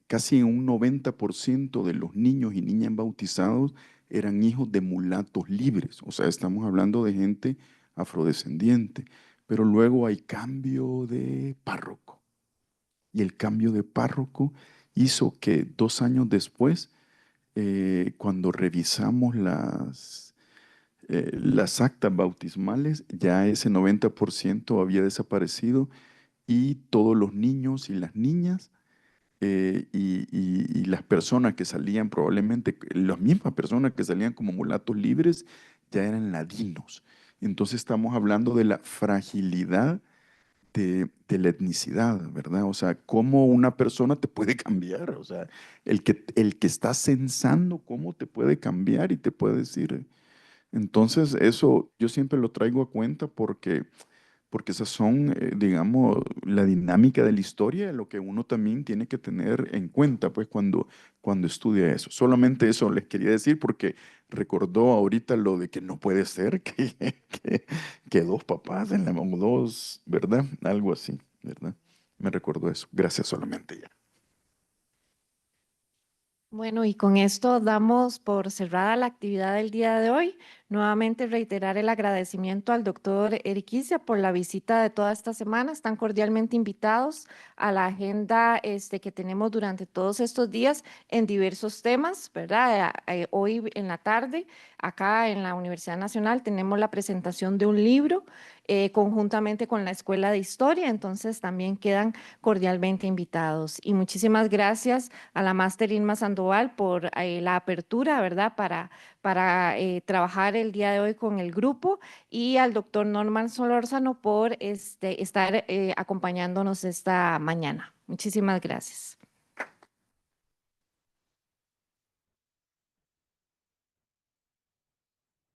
casi en un 90% de los niños y niñas bautizados eran hijos de mulatos libres, o sea, estamos hablando de gente afrodescendiente, pero luego hay cambio de párroco y el cambio de párroco hizo que 2 años después, cuando revisamos las actas bautismales, ya ese 90% había desaparecido y todos los niños y las niñas y las personas que salían, probablemente las mismas personas que salían como mulatos libres, ya eran ladinos. Entonces estamos hablando de la fragilidad de la etnicidad, ¿verdad? O sea, cómo una persona te puede cambiar, o sea, el que está censando, cómo te puede cambiar y te puede decir. Entonces, eso yo siempre lo traigo a cuenta porque esas son, digamos, la dinámica de la historia, lo que uno también tiene que tener en cuenta, pues, cuando estudia eso. Solamente eso les quería decir porque recordó ahorita lo de que no puede ser que dos papás o dos, ¿verdad? Algo así, ¿verdad? Me recordó eso. Gracias solamente ya. Bueno, y con esto damos por cerrada la actividad del día de hoy. Nuevamente reiterar el agradecimiento al doctor Eriquicia por la visita de toda esta semana. Están cordialmente invitados a la agenda que tenemos durante todos estos días en diversos temas, ¿verdad? Hoy en la tarde, acá en la Universidad Nacional, tenemos la presentación de un libro conjuntamente con la Escuela de Historia, entonces también quedan cordialmente invitados. Y muchísimas gracias a la máster Irma Sandoval por la apertura, ¿verdad? Para trabajar el día de hoy con el grupo y al doctor Norman Solórzano por estar acompañándonos esta mañana. Muchísimas gracias.